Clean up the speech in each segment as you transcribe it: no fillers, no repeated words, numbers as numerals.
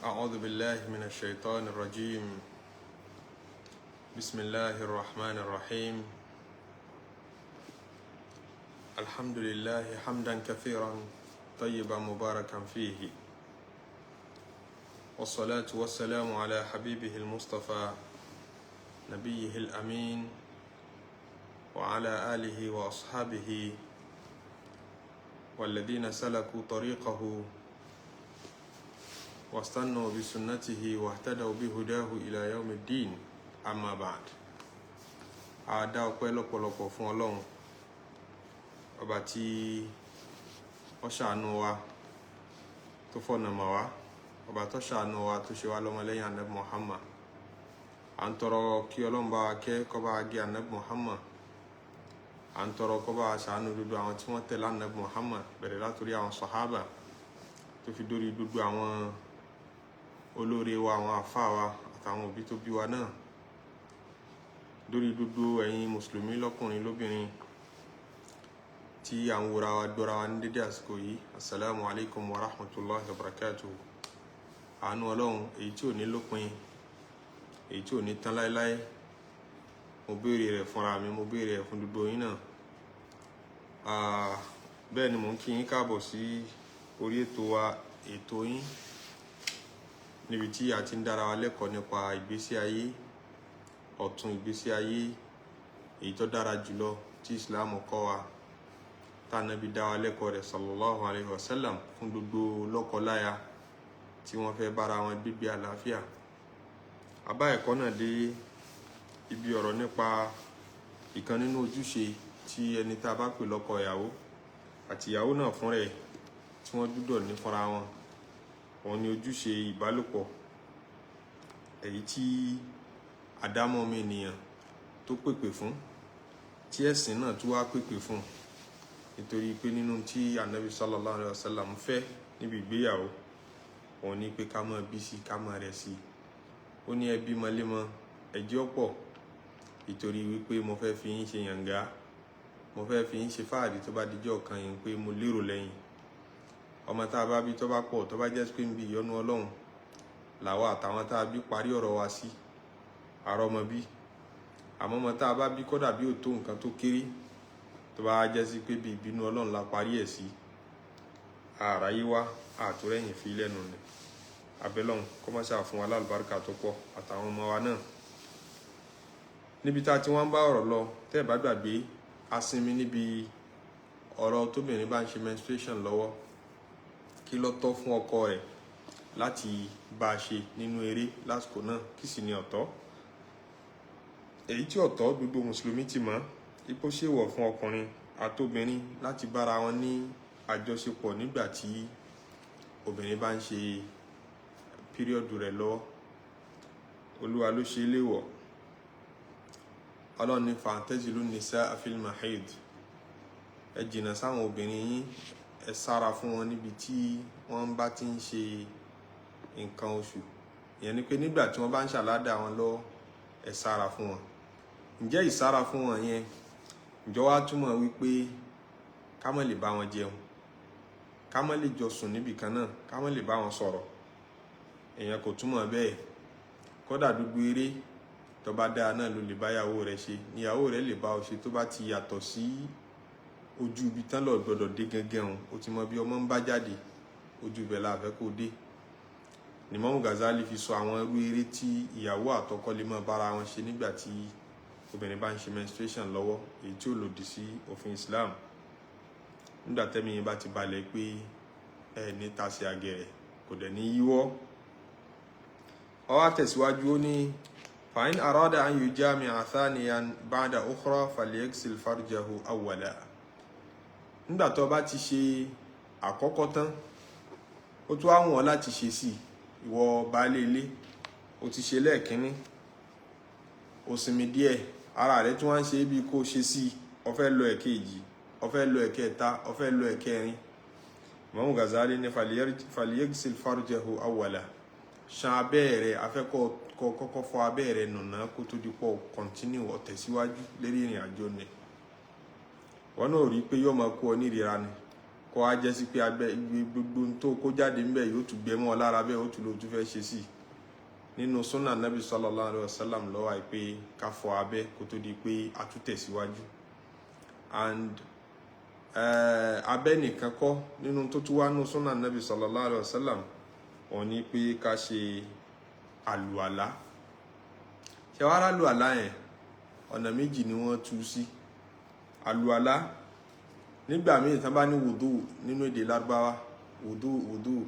أعوذ بالله من الشيطان الرجيم. بسم الله الرحمن الرحيم. الحمد لله حمدا كثيرا طيبا مباركا فيه، والصلاة والسلام على حبيبه المصطفى نبيه الأمين وعلى آله وأصحابه والذين سلكوا طريقه واستنوا بسنته واهتدوا بهداه إلى يوم الدين. أما بعد. Ada ọpẹ́ lọ́pọ̀lọpọ̀ fún Ọlọ́run ọba tí ó ṣàánú wa tó fọ̀nà mọ́ wa, ọba tó ṣàánú wa tó ṣe wá lọ́mọlẹ́yìn Ànábì Muhammad. À ń tọrọ kí Ọlọ́run bá wa kẹ́ kó bá wa gẹ́ Ànábì Muhammad. À ń tọrọ kó bá wa ṣàánú gbogbo àwọn tí wọ́n tẹ̀lé Ànábì Muhammad bẹ̀rẹ̀ látòrí àwọn sàhábà tó fi dórí gbogbo àwọn olóore wa, àwọn àfáà wa àtàwọn òbí tó bí wa náà, lórí gbogbo ẹ̀yin mùsùlùmí lọ́kùnrin lóbìnrin tí à ń wòra wa gbọ́ra wa ní dédé àsìkò yìí. Assalamu alaikum wa rahmatullahi wa barakatuh. Àánú Ọlọ́run èyí tí ò ní lópin, èyí tí ò ní tán láéláé, mo béèrè rẹ̀ fúnra mi, mo béèrè rẹ̀ fún gbogbo yín náà. Bẹ́ẹ̀ ni mò ń kí yín káàbọ̀ sí orí ètò wa, ètò yín, níbi tí a ti ń dára wa lẹ́kọ̀ọ́ nípa ìgbésí ayé ọ̀tun, ìgbésí ayé èyí tó dára jùlọ tí Islam kọ́ wa, tá Ànábì dá wa lẹ́kọ̀ọ́ rẹ̀ sallallahu alaihi wasallam fún gbogbo lọ́kọláya tí wọ́n fẹ́ bára wọn gbígbé àlàáfíà. A bá ẹ̀kọ́ náà dé ibi ọ̀rọ̀ nípa ìkan nínú ojúṣe tí ẹni tá a bá pè lọ́kọ ìyàwó àti ìyàwó náà fún rẹ̀ tí wọ́n gbọ́dọ̀ ní fúnra wọn. Òun ni ojúṣe ìbálòpọ̀, èyí tí àdámọ́ ọmọ ènìyàn tó pèpè fún, tí ẹ̀sìn náà tún wá pèpè fún, nítorí pé nínú tí Ànábì sallallahu alaihi wasallam fẹ́ níbi ìgbéyàwó, òun ni pé ká máa bí sí, ká máa rẹ̀ sí. Ó ní ẹ bímọ lémọ, ẹ jẹ́ ọ̀pọ̀, nítorí wípé mo fẹ́ fi yín ṣe yàngá, mo fẹ́ fi yín ṣe fáàrí tó bá dijọ́ kan yín pé mo lérò lẹ́yìn. Ọmọ tá a bá bí tó bá pọ̀, tó bá jẹ́ pé ń bí ìyọ́nú Ọlọ́run làwa àtàwọn tá a bí parí ọ̀rọ̀ wa sí àrọ́mọ bí. Àmọ́ ọmọ tá a bá bí kódà bí ó tó nǹkan tó kéré, tó bá jẹ́ sí pé bí ìbínú Ọlọ́run la parí ẹ̀ sí, àráyé wá àtúrẹ́yìn fi lẹ́nu ni. Abẹ́lọ́run kó má ṣáà fún wa lálùbáríkà tó pọ̀ àtàwọn ọmọ wa náà. Níbi tá a ti wọ́n ń bá ọ̀rọ̀ lọ, tẹ́ ẹ̀ bá gbàgbé, a sinmi níbi ọ̀rọ̀ tóbìnrin bá ń ṣe menstruation lọ́wọ́, kí ló tọ́ fún ọkọ rẹ̀ láti bá a ṣe nínú eré lásìkò náà, kí sì ni ọ̀tọ̀. Èyí tí ọ̀tọ̀ gbogbo mùsùlùmí ti mọ̀, ipò ṣèwọ̀ fún ọkùnrin àtobìnrin láti bára wọn ní àjọṣepọ̀ nígbà tí obìnrin bá ń ṣe píríọ̀dù rẹ̀ lọ́wọ́. Olúwa ló ṣe léèwọ̀. Ọlọ́run ní fa'tazilu nisaa fil mahid. Ẹ jìnnà sáwọn obìnrin yín, ẹ sára fún wọn níbi tí wọ́n bá ti ń ṣe nǹkan oṣù. Ìyẹn ni pé nígbà tí wọ́n bá ń ṣàládà wọn lọ, ẹ sára fún wọn. Ǹjẹ́ ìsára fún wọn yẹn, ǹjọ́ wá túmọ̀ wípé ká má lè bá wọn jẹun, ká má lè jọ sùn níbì kan náà, ká má lè bá wọn sọ̀rọ̀? Èèyàn kò túmọ̀ bẹ́ẹ̀. Kódà gbogbo eré tó bá dáa náà ló lè bá ìyàwó rẹ̀ ṣe, níyàwó rẹ̀ lè bá ọ ṣe tó bá ti yàtọ̀ sí ojú ibi tán lọ gbọdọ̀ dé gangan òun. Ó ti mọ bí ọmọ ń bá jáde, ojú ibẹ̀ la fẹ́ kó dé. Ni Imam Al-Ghazzali fi sọ àwọn irú eré tí ìyàwó àtọkọ lè máa bára wọn ṣe nígbà tí obìnrin bá ń ṣe menstruation lọ́wọ́, èyí tí ó lòdì sí òfin Islam. Nígbà tẹ́mi yẹn bá ti balẹ̀ pé ẹ ní tàsí àgẹ̀rẹ̀, kò dẹ̀ ní yíwọ́. Ó wá tẹ̀síwájú, ó ní fa in arada an yujami'a thaniyan ba'da ukhra falyaghsil farjahu awwala. Nígbà tó bá ti ṣe àkọ́kọ́ tán, ó tún wá wọ̀n láti ṣe sí ìwọ baálé ilé. Ó ti ṣe lẹ́ẹ̀kínní, ó sinmi díẹ̀, ara rẹ̀ tún wá ń ṣe bí kó ṣe sí, ó fẹ́ lọ ẹ̀kejì, ó fẹ́ lọ ẹ̀kẹta, ó fẹ́ lọ ẹ̀kẹrin. Imam Al-Ghazzali ní falyaghsil farjahu awwala. Ṣan abẹ́ rẹ̀, afẹ́kọ́ kọ́kọ́ fọ abẹ́ rẹ̀ nùnà kó tó di pọ̀ continue ó tẹ̀síwájú lérí ìrìn àjò ni. Wọ́n náà rí pé yóò máa kú ọ ní ìrira ni. kó wá jẹ́ sí pé abẹ́ gbogbo tó kó jáde ńbẹ̀ yóò tún gbé mọ́ lára bẹ́ẹ̀ ó tún lò tún fẹ́ ṣe sí nínú súnà Nabi sallallahu alaihi wasallam ló wà pé ká fọ abẹ́ kó tó di pé a tún tẹ̀síwájú. And abẹ́ nìkan kọ́ nínú tó tún wá nínú súnà Nabi sallallahu alaihi wasallam wọ́n ní pé ká ṣe àlùwàlá. ṣé wàá rà àlùwàlá yẹn ọ̀nà méjì ni wọ́n tú sí. àlùwàlá nígbà míì tán bá ní wùdú nínú èdè Lárúbáwá wùdú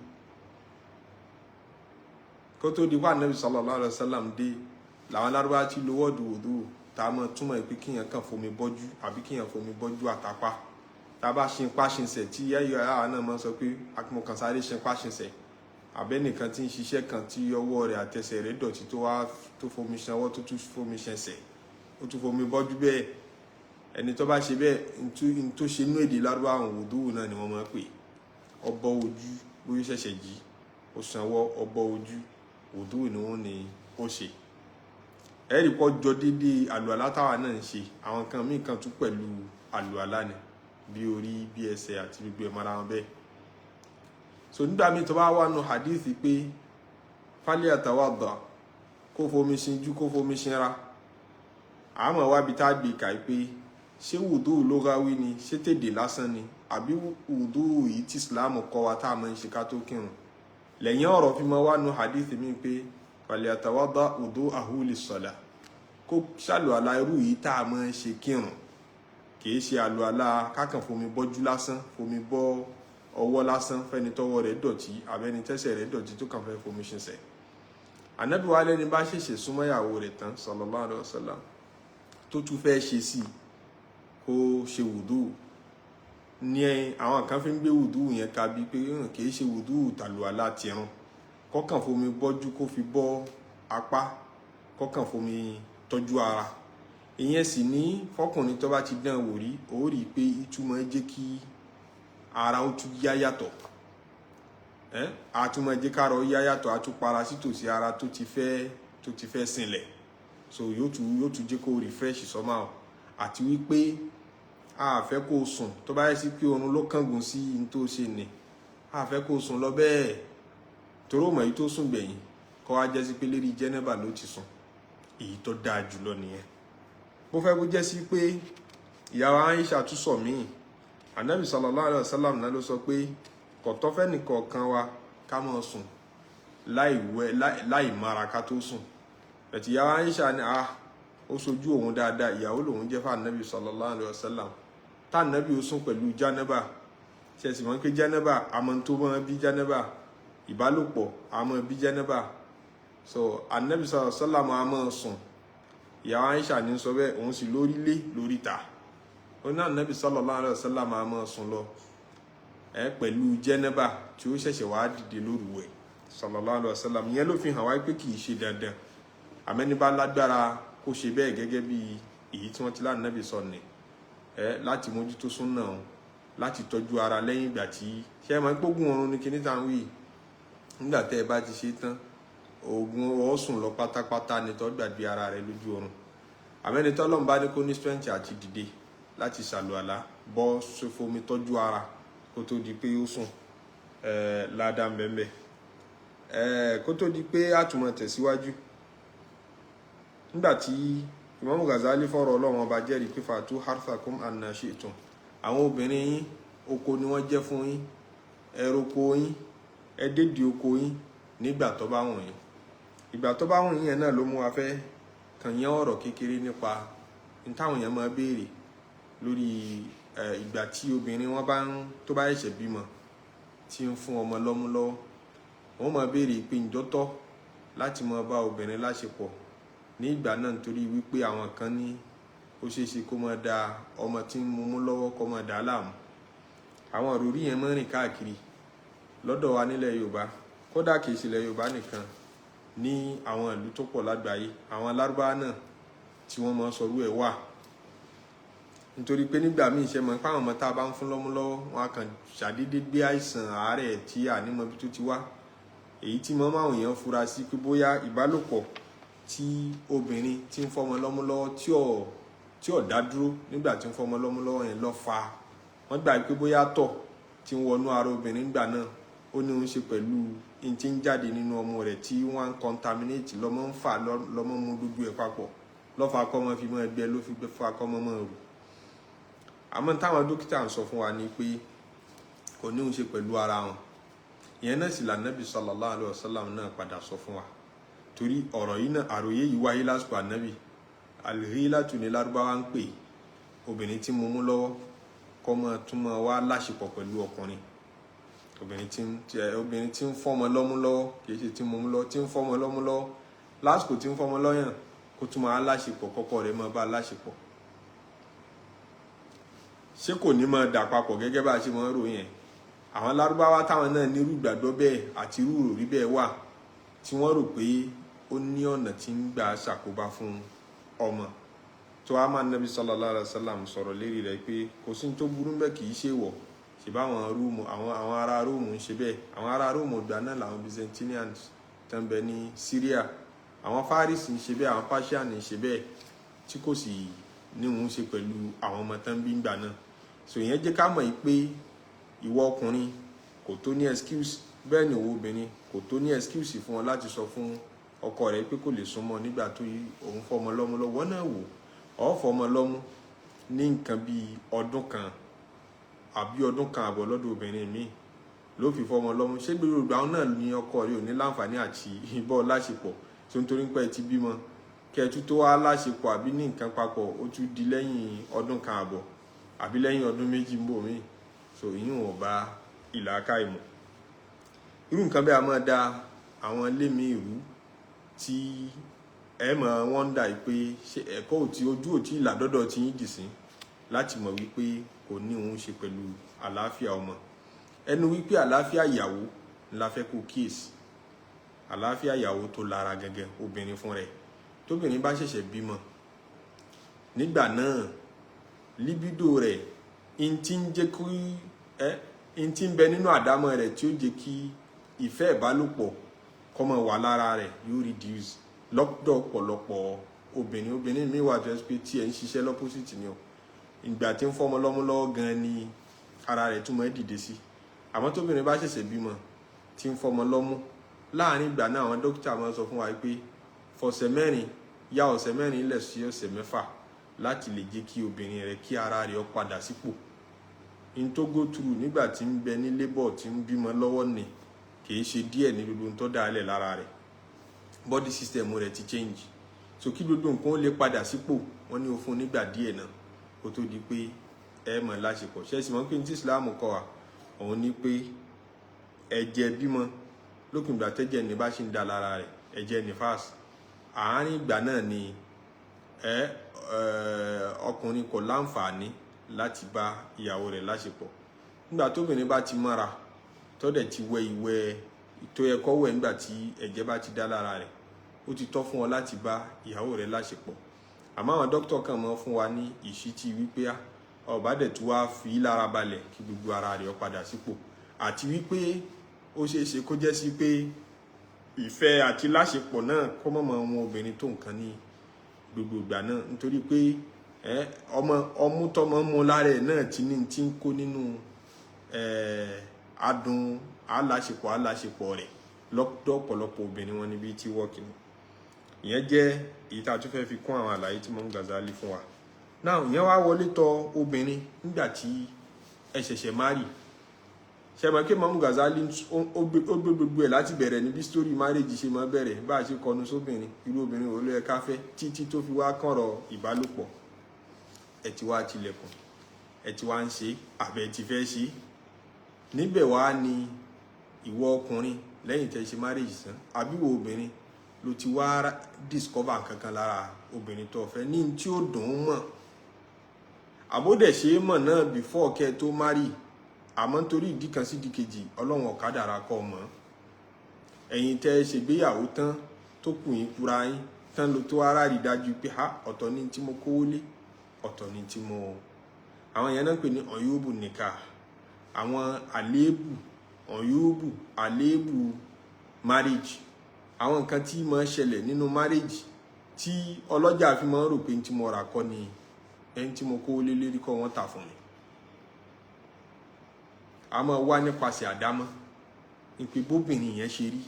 kó tó di wá Nabi sallallahu alaihi wasallam dé làwọn Lárúbáwá ti lo wọ́ọ̀dù wùdú tá a mọ̀ túmọ̀ pé kíyàn kàn fomi bọ́jú àbí kíyàn fomi bọ́jú àtàpá tá a bá ṣe páṣinsẹ̀ tí yẹ́yọ àwọn náà mọ̀ sọ pé akínmọ̀kàn sáré ṣe páṣinsẹ̀ àbẹ́nìkan tí ń ṣiṣẹ́ kan tí ọwọ́ rẹ̀ àtẹsẹ̀ rẹ̀ dọ̀tí tó fomi ṣanwọ́ tó tún fomi ṣẹsẹ̀ ó tún fomi bọ́jú bẹ́ẹ̀ ẹni tó bá ṣe bẹ́ẹ̀ n tó ṣe inú èdè Lárúbáwá wùdú náà ni wọ́n máa pè ọbọ̀ ojú bóyá ṣẹ̀ṣẹ̀ jí ó ṣanwọ́ ọbọ̀ ojú wùdú ni wọ́n ní ó ṣe. ẹ̀rí pọ̀ jọ déédéé àlùwàlá táwa náà ń ṣe àwọn kan míì kan tún pẹ̀lú àlùwàlá ni bí orí bí ẹsẹ̀ àti gbogbo ẹ̀ mara wọn bẹ́ẹ̀. so nígbà míì tó bá wà nù hadith pé fálíà tawadda kó fomi ṣinjú kó fomi ṣinra àmọ́ wábi tá a gbé kàí pé ṣé wùdú lógáwí ni ṣé tèdè lásán ni àbí wùdú yìí tí Islam kọ́ wa tá a máa ń ṣe ká tó kírun. lẹ́yìn ọ̀rọ̀ fi mọ́ wá nù hadith mi pé fálíà tawadda wudu'ahu lis-salah kó ṣàlùwàlá irú yìí tá a máa ń ṣe kírun kìí ṣe àlùwàlá kákan fomi bọ́jú lásán fomi bọ́ ọwọ́ lásán fẹ́ni tọ́wọ́ rẹ̀ dọ̀tí àbẹ́ni tẹ́sẹ̀ rẹ̀ dọ̀tí tó kàn fẹ́ fomi ṣiṣẹ́. Ànábì wa lẹ́ni bá ṣèṣe súnmọ́ ìyàwó rẹ̀ tán sallallahu alaihi wasallam tó tún fẹ́ ṣe sí kó ṣe wùdú ní àwọn kan fi ń gbé wùdú yẹn ká bí pé kìí ṣe wùdú tàlùwàlá tìrun kọ́kàn fomi bọ́jú kó fi bọ́ apá kọ́kàn fomi tọ́jú ara. ìyẹn sì ní fọkùnrin tó bá ti dán wò rí ó rí pé ìtumọ̀ jẹ́ kí ara ó tún yá yàtọ̀ àtúmọ̀ jẹ́ kára ó yá yàtọ̀ àtúpara sítòsí ara tó ti fẹ́ sinlẹ̀ so yóò tún jẹ́ kó refresh somehow àti wípé a fẹ́ kó sùn tó bá yẹ sí pé oorun ló kángun sí in tó ṣe nì a fẹ́ kó sùn lọ bẹ́ẹ̀ toró mọ̀ èyí tó sùn gbẹ̀yìn kó wá jẹ́ sí pé lérí jẹ́nẹ́bà ló ti sùn èyí tó dáa jùlọ nìyẹn. bó fẹ́ kó jẹ́ sí pé ìyàwó Aisha tún sọ míì Ànábì sallallahu alaihi wasallam náà ló sọ pé kò tọ́ fẹ́ nìkọ̀ọ̀kan wa ká máa sùn láì mara ká tó sùn. ẹ̀tì ìyàwó Aisha ni ó sojú òun dáadáa ìyàwó lòun jẹ́ fún Ànábì sallallahu alaihi wasallam tá Ànábì ó sùn pẹ̀lú jánẹ́bà ṣe sì mọ̀ pé jánẹ́bà àmọ́ tó mọ́ bí jánẹ́bà ìbálòpọ̀ àmọ́ bí jánẹ́bà so Ànábì sallallahu alaihi wasallam àmọ́ sùn ìyàwó Aisha ní sọ bẹ́ẹ̀ òun sì lórí lé lórí ta ó ní Ànábì sallallahu alaihi wasallam àmọ́ sùn lọ pẹ̀lú jánẹ́bà tí ó ṣẹ̀ṣẹ̀ wá dìde lóru ẹ̀ sallallahu alaihi wasallam ìyẹn ló fi hàn wáyé pé kì í ṣe dandan àmẹ́ni bá lágbára kó ṣe bẹ́ẹ̀ gẹ́gẹ́ bí èyí tí wọ́n ti lá Ànábì sọ ní láti mójútó súnà láti tọ́jú ara lẹ́yìn ìgbà tí ṣe máa ń gbógun oorun ní kíní tá ń wí nígbà tẹ́ ẹ bá ti ṣe tán oògùn ọ̀sùn lọ pátápátá ni tó gbàgbé ara rẹ lójú oorun àmẹ́ni tọ́lọ́run bá ní kó ní strength àti dìde láti ṣàlùwàlá bọ́ fomi tọ́jú ara kó tó di pé ó sùn ládàá mbẹ́mbẹ́ kó tó di pé àtúmọ̀ tẹ̀síwájú nígbàtí Imam Al-Ghazzali fọ̀rọ̀ Ọlọ́run ọba jẹ́rìí pé fatu harthakum anna shi'tum àwọn obìnrin yín oko ni wọ́n jẹ́ fún yín ẹroko yín ẹdẹ́dì oko yín nígbà tó bá wùn yín ìgbà tó bá wùn yín yẹn náà ló mú wa fẹ́ kàn yẹn ọ̀rọ̀ kékeré nípa ní táwọn yẹn máa béèrè lórí ìgbà tí obìnrin wọn bá tó bá ṣẹ̀ṣẹ̀ bímọ tí ń fún ọmọ lọ́mú lọ́wọ́ wọ́n máa béèrè pé ǹjọ́ tọ́ láti máa bá obìnrin láṣepọ̀ ní ìgbà náà nítorí wípé àwọn kan ní ó ṣeéṣe kó máa da ọmọ tí ń mumú lọ́wọ́ kó máa dà á láàmú àwọn òrùrí yẹn máa ń rìn káàkiri lọ́dọ̀ wa nílẹ̀ Yorùbá kódà kìí ṣe ilẹ̀ Yorùbá nìkan ní àwọn ìlú tó pọ̀ lágbàáyé àwọn Lárúbáwá náà tí wọ́n máa sọrú ẹ̀ wà nítorí pé nígbà míì ṣe mọ̀ pé àwọn ọmọ tá a bá ń fún lọ́mú lọ́wọ́ wọn kàn ṣàdédé gbé àìsàn àárẹ̀ tí ànímọ̀ bí tó ti wá èyí tí mọ́ máa èèyàn fura sí pé bóyá ìbálòpọ̀ tí obìnrin tí ń fọmọ lọ́mú lọ́wọ́ tí ò dá dúró nígbà tí ń fọmọ lọ́mú lọ́wọ́ yẹn lọ fa wọ́n gbà pé bóyá tọ̀ tí ń wọnú ara obìnrin gbà náà ó ní ń ṣe pẹ̀lú in tí ń jáde nínú ọmọ rẹ̀ tí wọ́n ń contaminate lọ́mọ ń fà lọ́mọ mú gbogbo ẹ̀ papọ̀ lọ́fà kọ́mọ fi mọ́ ẹgbẹ́ ló fi fà kọ́mọ mọ́ rù. àmọ́ táwọn dókítà ń sọ fún wa ni pé kò ní ń ṣe pẹ̀lú ara wọn. ìyẹn náà sì l'Ànábì sallallahu alaihi wasallam náà padà sọ fún wa torí ọ̀rọ̀ yìí náà àròyé yìí wáyé lásìkò Ànábì. al-ghilatu ní Lárúbáwá ń pè obìnrin tí mo mú lọ́wọ́ kọ́mọ túmọ̀ wá láṣepọ̀ pẹ̀lú ọkùnrin. obìnrin tí ń fọ́mọ lọ́mú lọ́wọ́ kì í ṣe tí mo mú lọ́wọ́ tí ń fọ́mọ lọ́mú lọ́wọ́ lásìkò tí ń fọ́mọ lọ́yàn kó túmọ̀ aláṣepọ̀ kọ́kọ́ rẹ̀ máa bá aláṣepọ̀. ṣé kò ní máa dà papọ̀ gẹ́gẹ́ bá a ṣe máa ń rò yẹn? àwọn Lárúbáwá táwọn náà nírú ìgbàgbọ́ bẹ́ẹ̀ àti irú òrí bẹ́ẹ̀ wà tí wọ́n rò pé ó ní ọ̀nà tí ń gbà ṣàkóbá fún ọmọ tó a máa Nábì sallallahu alaihi wasallam sọ̀rọ̀ lérí rẹ̀ pé kò sí tó burú bẹ́ẹ̀ kì í ṣe wọ̀ ṣèbá àwọn ará Róòmù ń ṣe bẹ́ẹ̀. àwọn ará Róòmù ìgbà náà làwọn Byzantinians tó ń bẹ ní Syria, àwọn Faris ń ṣe bẹ́ẹ̀, àwọn Persian ń ṣe bẹ́ẹ̀ tí kò sì ní òun ṣe pẹ̀lú àwọn ọmọ tó ń bí ńgbà náà. so ìyẹn jẹ́ ká mọ̀ pé ìwọ ọkùnrin kò tó ní excuse bẹ́ẹ̀ ni òwò obìnrin kò tó ní excuse fún ọ láti sọ fún ọkọ rẹ̀ pé kò lè súnmọ́ nígbà tó òun fọmọ lọ́mú lọ́wọ́ náà wò ó fọmọ lọ́mú ní nǹkan bíi ọdún kan àbí ọdún kan àbọ̀ lọ́dọ̀ obìnrin míì ló fi fọmọ lọ́mú. ṣé gbèrò ìgbà náà ní ọkọ rẹ̀ ò ní láǹfààní àti ìbọ̀ láṣepọ̀ tó ń torí pé ti bímọ kẹtù tó wá láṣepọ̀ àbí ní nǹkan papọ̀ ó tún di lẹ́yìn ọdún kan àbọ̀ àbí lẹ́yìn ọdún méjì ń bò míì. so ìyún ò bá ìlàkà ìmọ̀. irú nǹkan bẹ́ẹ̀ a máa da àwọn ilé mi ìrú tí ẹ mọ̀ wọ́n ń dà pé ṣé ẹ̀kọ́ òtí ojú òtí ìlàdọ́dọ̀ tí yín dì sí láti mọ̀ wípé kò ní òun ṣe pẹ̀lú àlàáfíà ọmọ. ẹnu wípé àlàáfíà ìyàwó la fẹ́ kó kíyèsí, àlàáfíà ìyàwó tó lára gẹ́gẹ́ obìnrin fún rẹ̀. tóbìnrin bá ṣẹ̀ṣẹ̀ bímọ nígbà náà libido rẹ̀ in ti ń jẹ́ kí in ti ń bẹ nínú àdámọ́ rẹ̀ tí ó jẹ́ kí ìfẹ́ ìbálòpọ̀ kọ́mọ wà lára rẹ̀ yóò reduce lọ́dọ̀ ọ̀pọ̀lọpọ̀ obìnrin mi wà tó ẹ́ pé tí ẹ̀ ń ṣiṣẹ́ lọ́pọ́sìtì ni o ìgbà tí ń fọmọ lọ́mú lọ́wọ́ gan ni ara rẹ̀ túmọ̀ ẹ́ dìde sí. àmọ́ tóbìnrin bá ṣẹ̀ṣẹ̀ bímọ tí ń fọmọ lọ́mú láàrin ìgbà náà àwọn dókítà máa ń sọ fún wa pé fọ̀sẹ̀ mẹ́rin ya ọ̀sẹ̀ mẹ́rin lẹ̀ sí ọ̀sẹ̀ mẹ́fà láti lè jẹ́ kí obìnrin rẹ̀ kí ara rẹ̀ ó padà sípò. in tó go through nígbà tí ń bẹ ní labour tí ń bímọ lọ́wọ́ ni kìí ṣe díẹ̀ ní gbogbo tó dálẹ̀ lára rẹ̀, body system rẹ̀ ti change. so kí gbogbo nǹkan ó lè padà sípò wọ́n ní ó fún nígbà díẹ̀ náà kó tó di pé ẹ mọ̀ láṣepọ̀. ṣé sì mọ̀ pé ní tí Islam kọ́ wa òun ní pé ẹ̀jẹ̀ bímọ lókùn ìgbà tẹ́jẹ̀ ní bá ṣì ń dá lára rẹ̀ ẹ̀jẹ̀ nífàs àárín ìgbà náà ni ọkùnrin kò láǹfààní láti bá ìyàwó rẹ̀ láṣepọ̀. nígbà tóbìnrin bá ti mọ́ra tó dẹ̀ ti wẹ ìwẹ̀ tó yẹ kó wẹ̀ nígbà tí ẹ̀jẹ̀ bá ti dá lára rẹ̀ ó ti tọ́ fún ọ láti bá ìyàwó rẹ̀ láṣepọ̀. àmọ́ àwọn dókítà kan mọ́ fún wa ní ìṣítí wípé ọba dẹ̀ tó wá fi lára balẹ̀ kí gbogbo ara rẹ̀ ó padà sípò, àti wípé ó ṣeé ṣe kó jẹ́ sí pé ìfẹ́ àti láṣepọ̀ náà kó mọ̀mọ́ wọn obìnrin tó nǹkan ní gbogbo ìgbà náà nítorí pé ọmú tọmọ mú lára ẹ̀ náà ti ní ti ń kó nínú adùn aláṣepọ̀ rẹ̀ lọ́dọ̀ ọ̀pọ̀lọpọ̀ obìnrin wọn níbi tí wọ́ọ̀kì ni. ìyẹn jẹ́ èyí tá a tún fẹ́ fi kún àwọn àlàyé tí Imam Al-Ghazzali fún wa. náà ìyẹn wá wọlé tọ̀ obìnrin nígbà tí ẹ ṣẹ̀ṣẹ̀ márì. ṣe mọ̀ pé Imam Al-Ghazzali ó gbé gbogbo ẹ̀ láti bẹ̀rẹ̀ níbi story marriage ṣe máa bẹ̀rẹ̀ bá a ṣe kọnu sóbìnrin irú obìnrin wo ló yẹ ká fẹ́ títí tó fi wá kọ̀rọ̀ ìbálòpọ̀. ẹ ti wá tilẹ̀kùn ẹ ti wá ń ṣe àbẹ̀ ti fẹ́ ṣe níbẹ̀ wá ni ìwọ ọkùnrin lẹ́yìn tẹ́ ṣe marriage tán àbí wo obìnrin ló ti wá discover kankan lára obìnrin tó fẹ́ ní tí ó dùn ún mọ̀ àbódẹ̀ ṣe é mọ̀ náà before kẹ́ tó marry àmọ́ nítorí ìdí kan sí ìdíkejì ọlọ́run ọ̀kadàrà kọ́ mọ́ ẹ̀yin tẹ́ ṣègbéyàwó tán tó kù yín kúra yín tán ló tó ara rí dájú pé ọ̀tọ̀ ní tí mo kówó lé ọ̀tọ̀ ní tí mo àwọn yẹn náà pè ní ọ̀yọ́bù nìka àwọn àléébù marriage àwọn nǹkan tí máa ṣẹlẹ̀ nínú marriage tí ọlọ́jà fi máa ń rò pé tí mo rà kọ́ ni ẹni tí mo kówó lé lérí kọ́ wọ́n tà fún mi. a máa wá nípasẹ̀ àdámọ́ ìpè bóbìnrin yẹn ṣe rí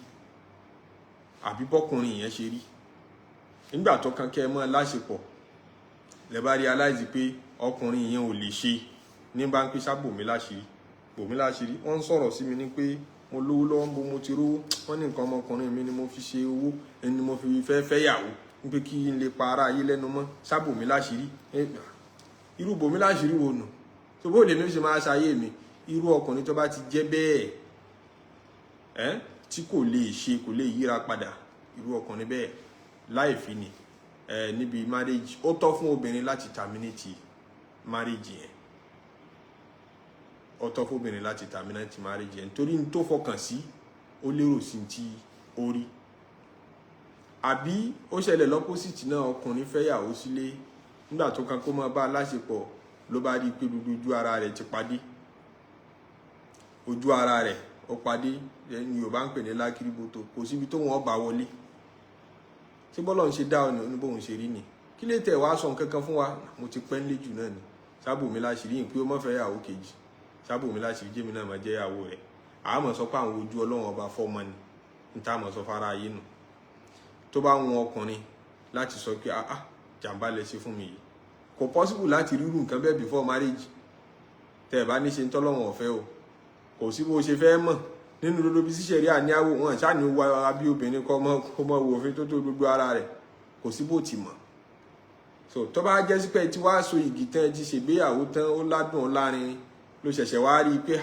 àbí bọ́kùnrin yẹn ṣe rí. Nígbà tó kàn kẹ́ ẹ mọ́ láṣepọ̀ lẹ bá realize pé ọkùnrin yẹn ò lè ṣe ní bá ń pè sá bòmí láṣìírí wọ́n ń sọ̀rọ̀ sí mi ní pé mo lówó lọ́wọ́ bó mo ti rówó, wọ́n ní nǹkan ọmọkùnrin mi ni mo fi ṣe owó, ẹni mo fi fẹ́ yàwó ń pé kí n lè pa ara ayé lẹ́nu mọ́, sá bòmí láṣìírí. Irú bòmí láṣìírí wo nù? tó bó lè mi ṣe máa ṣayé mi? Irú ọkùnrin tó bá ti jẹ́ bẹ́ẹ̀ tí kò lè ṣe, kò lè yíra padà, irú ọkùnrin bẹ́ẹ̀ láì fi ni níbi marriage ó tọ́ fún obìnrin láti terminate marriage yẹn. Ó tọ́ fún obìnrin láti terminate marriage yẹn torí n tó fọkàn sí ó lérò sí ti ó rí. Àbí ó ṣẹlẹ̀ lọ́pọ́sìtì náà, ọkùnrin fẹ́ yàwó sílé, nígbà tó kàn kó máa bá aláṣepọ̀ ló bá rí pé gbogbo ojú ara rẹ̀ ti padé, ojú ara rẹ̀ ó padé, ẹni Yorùbá ń pè ní lákìrìbòtò, kò síbi tó wọn bá wọlé. Tí bọ́lọ̀ ń ṣe dá ọ̀nà oníbòhùn ṣe rí ni, kí lè tẹ̀ wá sọ nǹkan kan fún wa? Mo ti pẹ́ nílé jù náà ni, sábò mi láṣìírí yìí pé ó mọ̀ fẹ́ yàwó kejì, sábò mi láṣìírí jẹ́mi náà máa jẹ́ yàwó rẹ̀. Àmọ́ sọ pé àwọn ojú Ọlọ́run ọba fọ́mọ ni, ní tá àmọ́ sọ fara ayé nù. Tó bá wọn ọkùnrin láti sọ pé jàǹbá lẹ ṣe fún mi yìí, kò possible láti rírú nǹkan bẹ́ẹ̀ before marriage. Tẹ́ ẹ bá ní ṣe ń tọ́lọ́wọ̀n ọ̀fẹ́ o, kò sí bó ṣe fẹ́ mọ̀ nínú lódó bí ṣíṣẹ̀rí àníyàwó wọn ṣáà ní wá bí obìnrin kọ́ mọ́ wo òfin tó gbogbo ara rẹ̀, kò sí bó ti mọ̀. So tó bá jẹ́ sí pé tí wàá so igi tán ti ṣègbéyàwó tán ó ládùn láàrin ló ṣẹ̀ṣẹ̀ wá rí i pé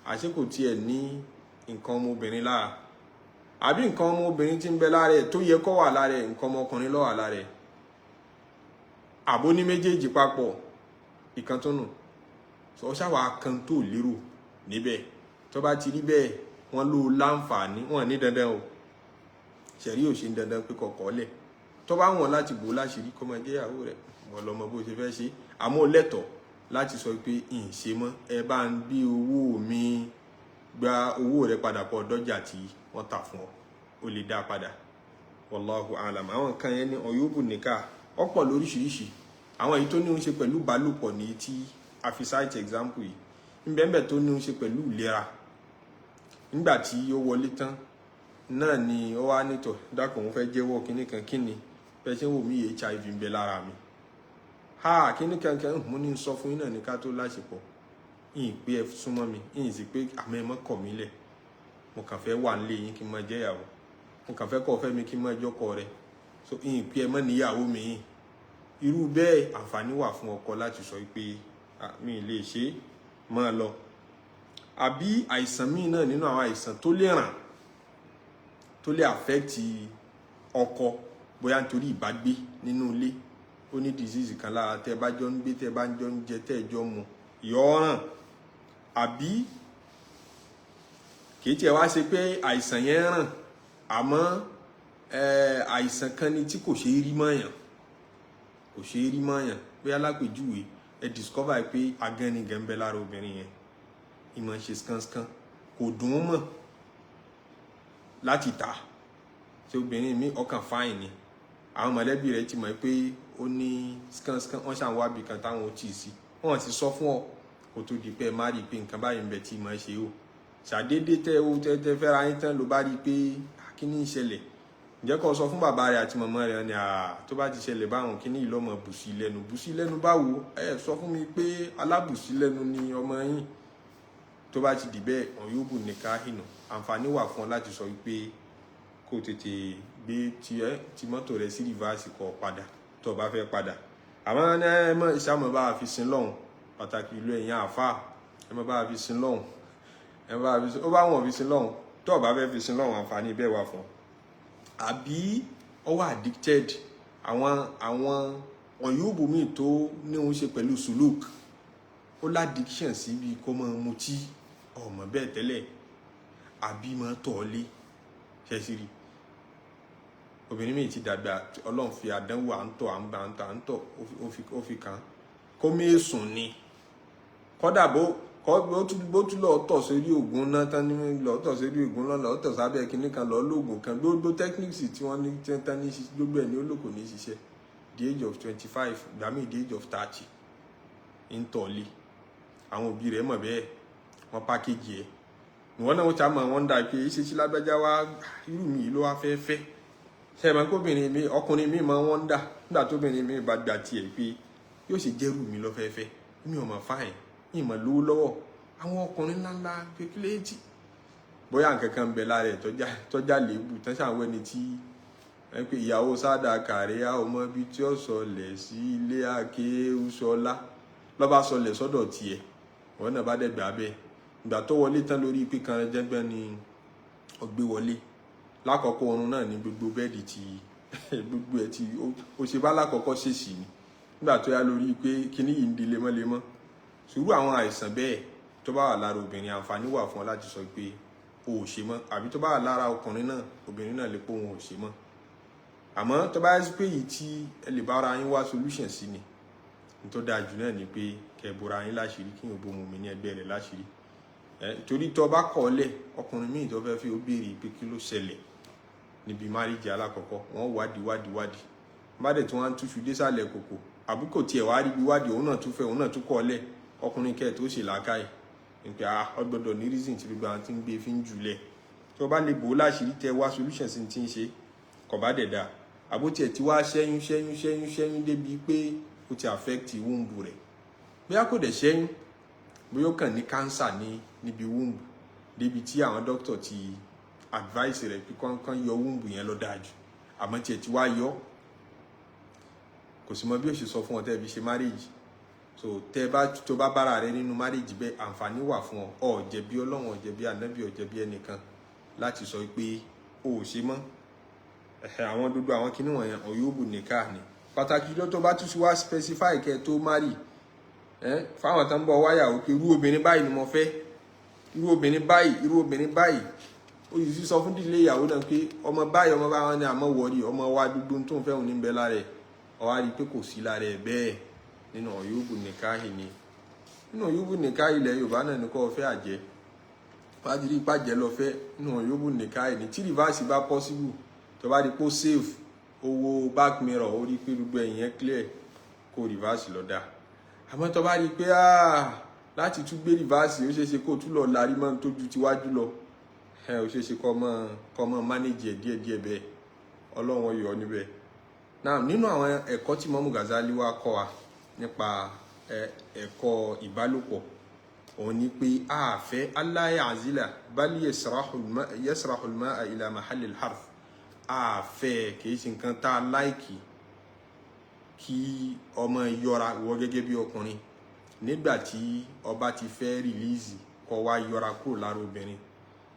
àṣé kò tiẹ̀ ní nǹkan ọmọbìnrin lára, àbí nǹkan ọmọbìnrin tí ń bẹ lára ẹ̀ tó yẹ kó wà lára ẹ̀ nǹkan ọmọkùnrin ló wà lára ẹ̀, àbó ní méjèèjì papọ̀ ìkan tó nù. So ó ṣàwà kan tó lérò níbẹ̀. Tó bá ti rí bẹ́ẹ̀ wọ́n ló láǹfààní, wọ́n ní dandan o, ṣẹ̀rí ò ṣe ń dandan pé kọ̀kọ́ lẹ̀. Tó bá wọn láti bò láṣìírí kó máa jẹ́ ìyàwó rẹ̀, wọ́n lọ́mọ bó ṣe fẹ́ ṣe. Àmọ́ lẹ́tọ̀ọ́ láti sọ pé ìn ṣe mọ́, ẹ bá ń gbé owó mi, gba owó rẹ̀ padà pọ̀ dọ́jà tí wọ́n tà fún ọ, ó lè dá padà. Wallahu alam. Àwọn nǹkan yẹn ní ọ̀yọ́bù nìka ọ̀pọ̀ lóríṣiríṣi. Àwọn èyí tó ní ń ṣe pẹ̀lú ìbálòpọ̀ ní tí a fi cite example yìí, níbẹ̀ tó ní ń ṣe pẹ̀lú ìlera. Nígbà tí ó wọlé tán náà ni ó wá nítọ̀ dákun òun fẹ́ jẹ́wọ́ kíní kan kíni bẹ́ẹ̀ ṣe ń wò mí HIV ń bẹ lára mi. Kíní kankan mo ní sọ fún yín náà ní ká tó láṣepọ̀, yìí pé ẹ súnmọ́ mi, yìí sì pé àmọ́ ẹ mọ́ kọ̀ mí lẹ̀, mo kàn fẹ́ wà nílé yín kí n máa jẹ́ ìyàwó, mo kàn fẹ́ kọ́ fẹ́ mi kí n máa jọ́kọ rẹ̀, so yìí pé ẹ mọ́ níyàwó mi yìí. Irú bẹ́ẹ̀ àǹfààní wà fún ọkọ láti sọ pé mi lè ṣe máa lọ. Àbí àìsàn míì náà nínú àwọn àìsàn tó lè ràn, tó lè affect ọkọ, bóyá nítorí ìbágbé nínú ilé, ó ní disease kan lára tẹ́ bá jọ ń gbé, tẹ́ bá jọ ń jẹ, tẹ́ jọ mu, yóò ràn. Àbí kìí tiẹ̀ wá ṣe pé àìsàn yẹn ràn, àmọ́ àìsàn kan ni tí kò ṣe é rí mọ́yàn, kò ṣe é rí mọ́yàn. Bóyá lápèjúwe ẹ discover pé agán ni gan bẹ lára obìnrin yẹn, ìmọ̀ ṣe skánskan, kò dùn ún mọ̀ láti tà. Tí obìnrin mi ọkàn fáìn ni, àwọn mọ̀lẹ́bí rẹ̀ ti mọ̀ pé ó ní skánskan, wọ́n ṣàn wá bìkan táwọn ò tí ì sí, wọ́n ti sọ fún ọ kó tó di pé má rí pé nǹkan báyìí ń bẹ tí ìmọ̀ ṣe o. Ṣàdédé tẹ́ fẹ́ra yín tán ló bá rí pé kí ni ìṣẹ̀lẹ̀. Ǹjẹ́ kó sọ fún bàbá rẹ̀ àti màmá rẹ̀ ni tó bá ti ṣẹlẹ̀ báwọn kí ni ìlọ́mọ bùsí lẹ́nu báwo, ẹ sọ fún mi pé alábùsí lẹ́nu ni ọmọ yín. Tó bá ti dì bẹ́ẹ̀ ọ̀yọ́bù nìka hìnà, àǹfààní wà fún ọ láti sọ wípé kó tètè gbé ti mọ́tò rẹ̀ sí rìvásì kó padà tó bá fẹ́ padà. Àmọ́ ẹ mọ̀ ìṣàmọ̀ bá fi sin lọ́hùn, pàtàkì ìlú ẹ̀yìn àfà, ẹ mọ̀ bá fi sin lọ́hùn, ẹ bá fi sin, ó bá wọn fi sin lọ́hùn, tó bá fẹ́ fi sin lọ́hùn àǹfààní bẹ́ẹ̀ wà fún ọ. Àbí ó wà addicted, àwọn ọ̀yọ́bù míì tó ní òun ṣe pẹ̀lú suluk, ó ládìction sí bí kó máa mutí, ọmọ bẹ́ẹ̀ tẹ́lẹ̀, àbí máa tọ̀ọ́lé ṣẹ́sìrì. Obìnrin mi ti dàgbà, Ọlọ́run fi àdánwò à ń tọ̀ ó fi kàn kó mẹ́sùn ni. Kódà bó tún lọ tọ̀ sórí ògùn náà tán ní lọ tọ̀ sórí ògùn náà lọ tọ̀ sábẹ́ kinní kan lọ lóògùn kan, gbogbo techniques tí wọ́n ní tán ní gbogbo ẹ̀ ní olóko ní ṣiṣẹ́. The age of 25, gbàmí the age of 30 ń tọ̀ọ́lé. Àwọn òbí rẹ̀ mọ̀ bẹ́ẹ̀, wọ́n pákéjì ẹ̀ ìwọ́n náà ó ta mọ̀ wọ́n dà pé ṣe tí lágbájá wá irú mi ló wá fẹ́ fẹ́ ṣe é mọ̀ pé obìnrin mi ọkùnrin mi mọ̀ wọ́n dà nígbà tó obìnrin mi bá gbà tiẹ̀ pé yóò ṣe jẹ́rù mi lọ fẹ́ fẹ́ mi ò mọ̀ fáìn mi ò mọ̀ lówó lọ́wọ́ àwọn ọkùnrin ńláńlá kékeré bóyá nǹkan kan bẹ lára ẹ̀ tọ́já léèbù tán ṣàwọn ẹni tí pé ìyàwó sáàdà kàríyá ọmọ bíi tí ó sọlẹ̀ sí ilé akéwùsọlá lọ́ba sọlẹ̀ sọ́dọ̀ tiẹ̀ wọ́n náà bá dẹ̀gbà bẹ́ẹ̀ ìgbà tó wọlé tán lórí pé kan jẹ́gbẹ́ ni ọgbẹ́ wọlé lákọ̀ọ́kọ́ oorun náà ní gbogbo bẹ́ẹ̀dì tí gbogbo ẹ̀ tí ó ṣe bá lákọ̀ọ́kọ́ ṣèṣì ni nígbà tó yá lórí pé kíní yìí ń di lemọ́lemọ́ sùúrù àwọn àìsàn bẹ́ẹ̀ tó bá wà lára obìnrin àǹfààní wà fún ọ láti sọ pé o ò ṣe mọ́ àbí tó bá wà lára ọkùnrin náà obìnrin náà lè pé òun ò ṣe mọ́ àmọ́ tó bá yẹ pé yìí tí ẹ lè bá ara yín wá solution sí ni tó dáa jù náà ni pé kẹ́ bora yín láṣìírí kí yóò bomu mi ní ẹgbẹ́ rẹ̀ láṣìírí torí tó bá kọ̀ ọ́lẹ̀ ọkùnrin míì tó fẹ́ fi ó béèrè pé kí ló ṣẹlẹ̀ níbi márìjì alákọ̀ọ́kọ́ wọ́n wádìí bá dẹ̀ tí wọ́n ń túṣu désàlẹ̀ kòkò àbúkò tiẹ̀ wá rí bí wádìí òun náà tún fẹ́ òun náà tún kọ̀ ọ́lẹ̀ ọkùnrin kẹ́ẹ̀ tó ṣe làákàyè nípa ọgbọ́dọ̀ ní reason tí gbogbo àwọn tí ń gbé fi ń jùlẹ̀ tó bá lè bò ó láṣìírí tẹ wá solution sí ti ń ṣe kò bá dẹ̀ dáa àbótí ẹ̀ tí wá ṣẹ́yún débi pé ó ti affect womb rẹ̀ bóyá kò dẹ̀ ṣẹ́yún bóyá ó kàn ní cancer níbi womb débi tí àwọn doctor ti advice rẹ̀ pé kán yọ womb yẹn lọ dáa jù àmọ́ tí ẹ̀ tí wá yọ kò sí mọ bí ó ṣe sọ fún ọ tẹ́ fi ṣe marriage so tó bá bára rẹ nínú marriage bẹ́ẹ̀ àǹfààní wà fún ọ ò jẹ̀bi Ọlọ́run ò jẹ̀bi ànábì ò jẹ̀bi ẹnìkan láti sọ pé o ò ṣe mọ́ àwọn gbogbo àwọn kinní wọ̀nyẹn ọ̀yọ́bù nìka ni pàtàkì ló tó bá tún sí wá specify kẹ́ tó marry fáwọn tó ń bọ̀ wáyà òkè irú obìnrin báyìí ni mo fẹ́ irú obìnrin báyìí ó yìí sí sọ fún ìdílé ìyàwó náà pé ọmọ báwọn ni àmọ́ wọ̀rí ọmọ wa gbogbo tó ń fẹ́ òun ní bẹ lára ẹ̀ ọwá rí pé kò sí lára ẹ̀ bẹ́ẹ̀ nínú ọ̀yọ́bù nìka ni nínú ọ̀yọ́bù nìka ilẹ̀ Yorùbá náà ní kò fẹ́ àjẹ́ wájú rí pàjẹ́ lọ fẹ́ nínú ọ̀yọ́bù nìka ni tí reverse bá possible tó bá rí pé ó save owó back mirror ó rí pé gbogbo ẹ̀yìn yẹn clear kó reverse lọ dá àmọ́ tó bá rí pé láti tún gbé reverse ó ṣeéṣe kó tún lọ larí mọ́ tó ju tiwájú lọ ó ṣeéṣe kó mọ́ manage ẹ̀ díẹ̀díẹ̀ bẹ́ẹ̀ Ọlọ́run yọ níbẹ̀ náà nínú àwọn ẹ̀kọ́ tí Imam Al-Ghazzali wá kọ́ wa nípa ẹ̀kọ́ ìbálòpọ̀ òun ni pé àfẹ́ Allah ya'zila bal yasrahu al-ma'a ila mahalli al-harf àfẹ́ kìí ṣe nǹkan tá a láìkì kí ọmọ yọra wọ gẹ́gẹ́ bí ọkùnrin nígbà tí ọba ti fẹ́ rìlíìsì kó wá yọra kúrò lára obìnrin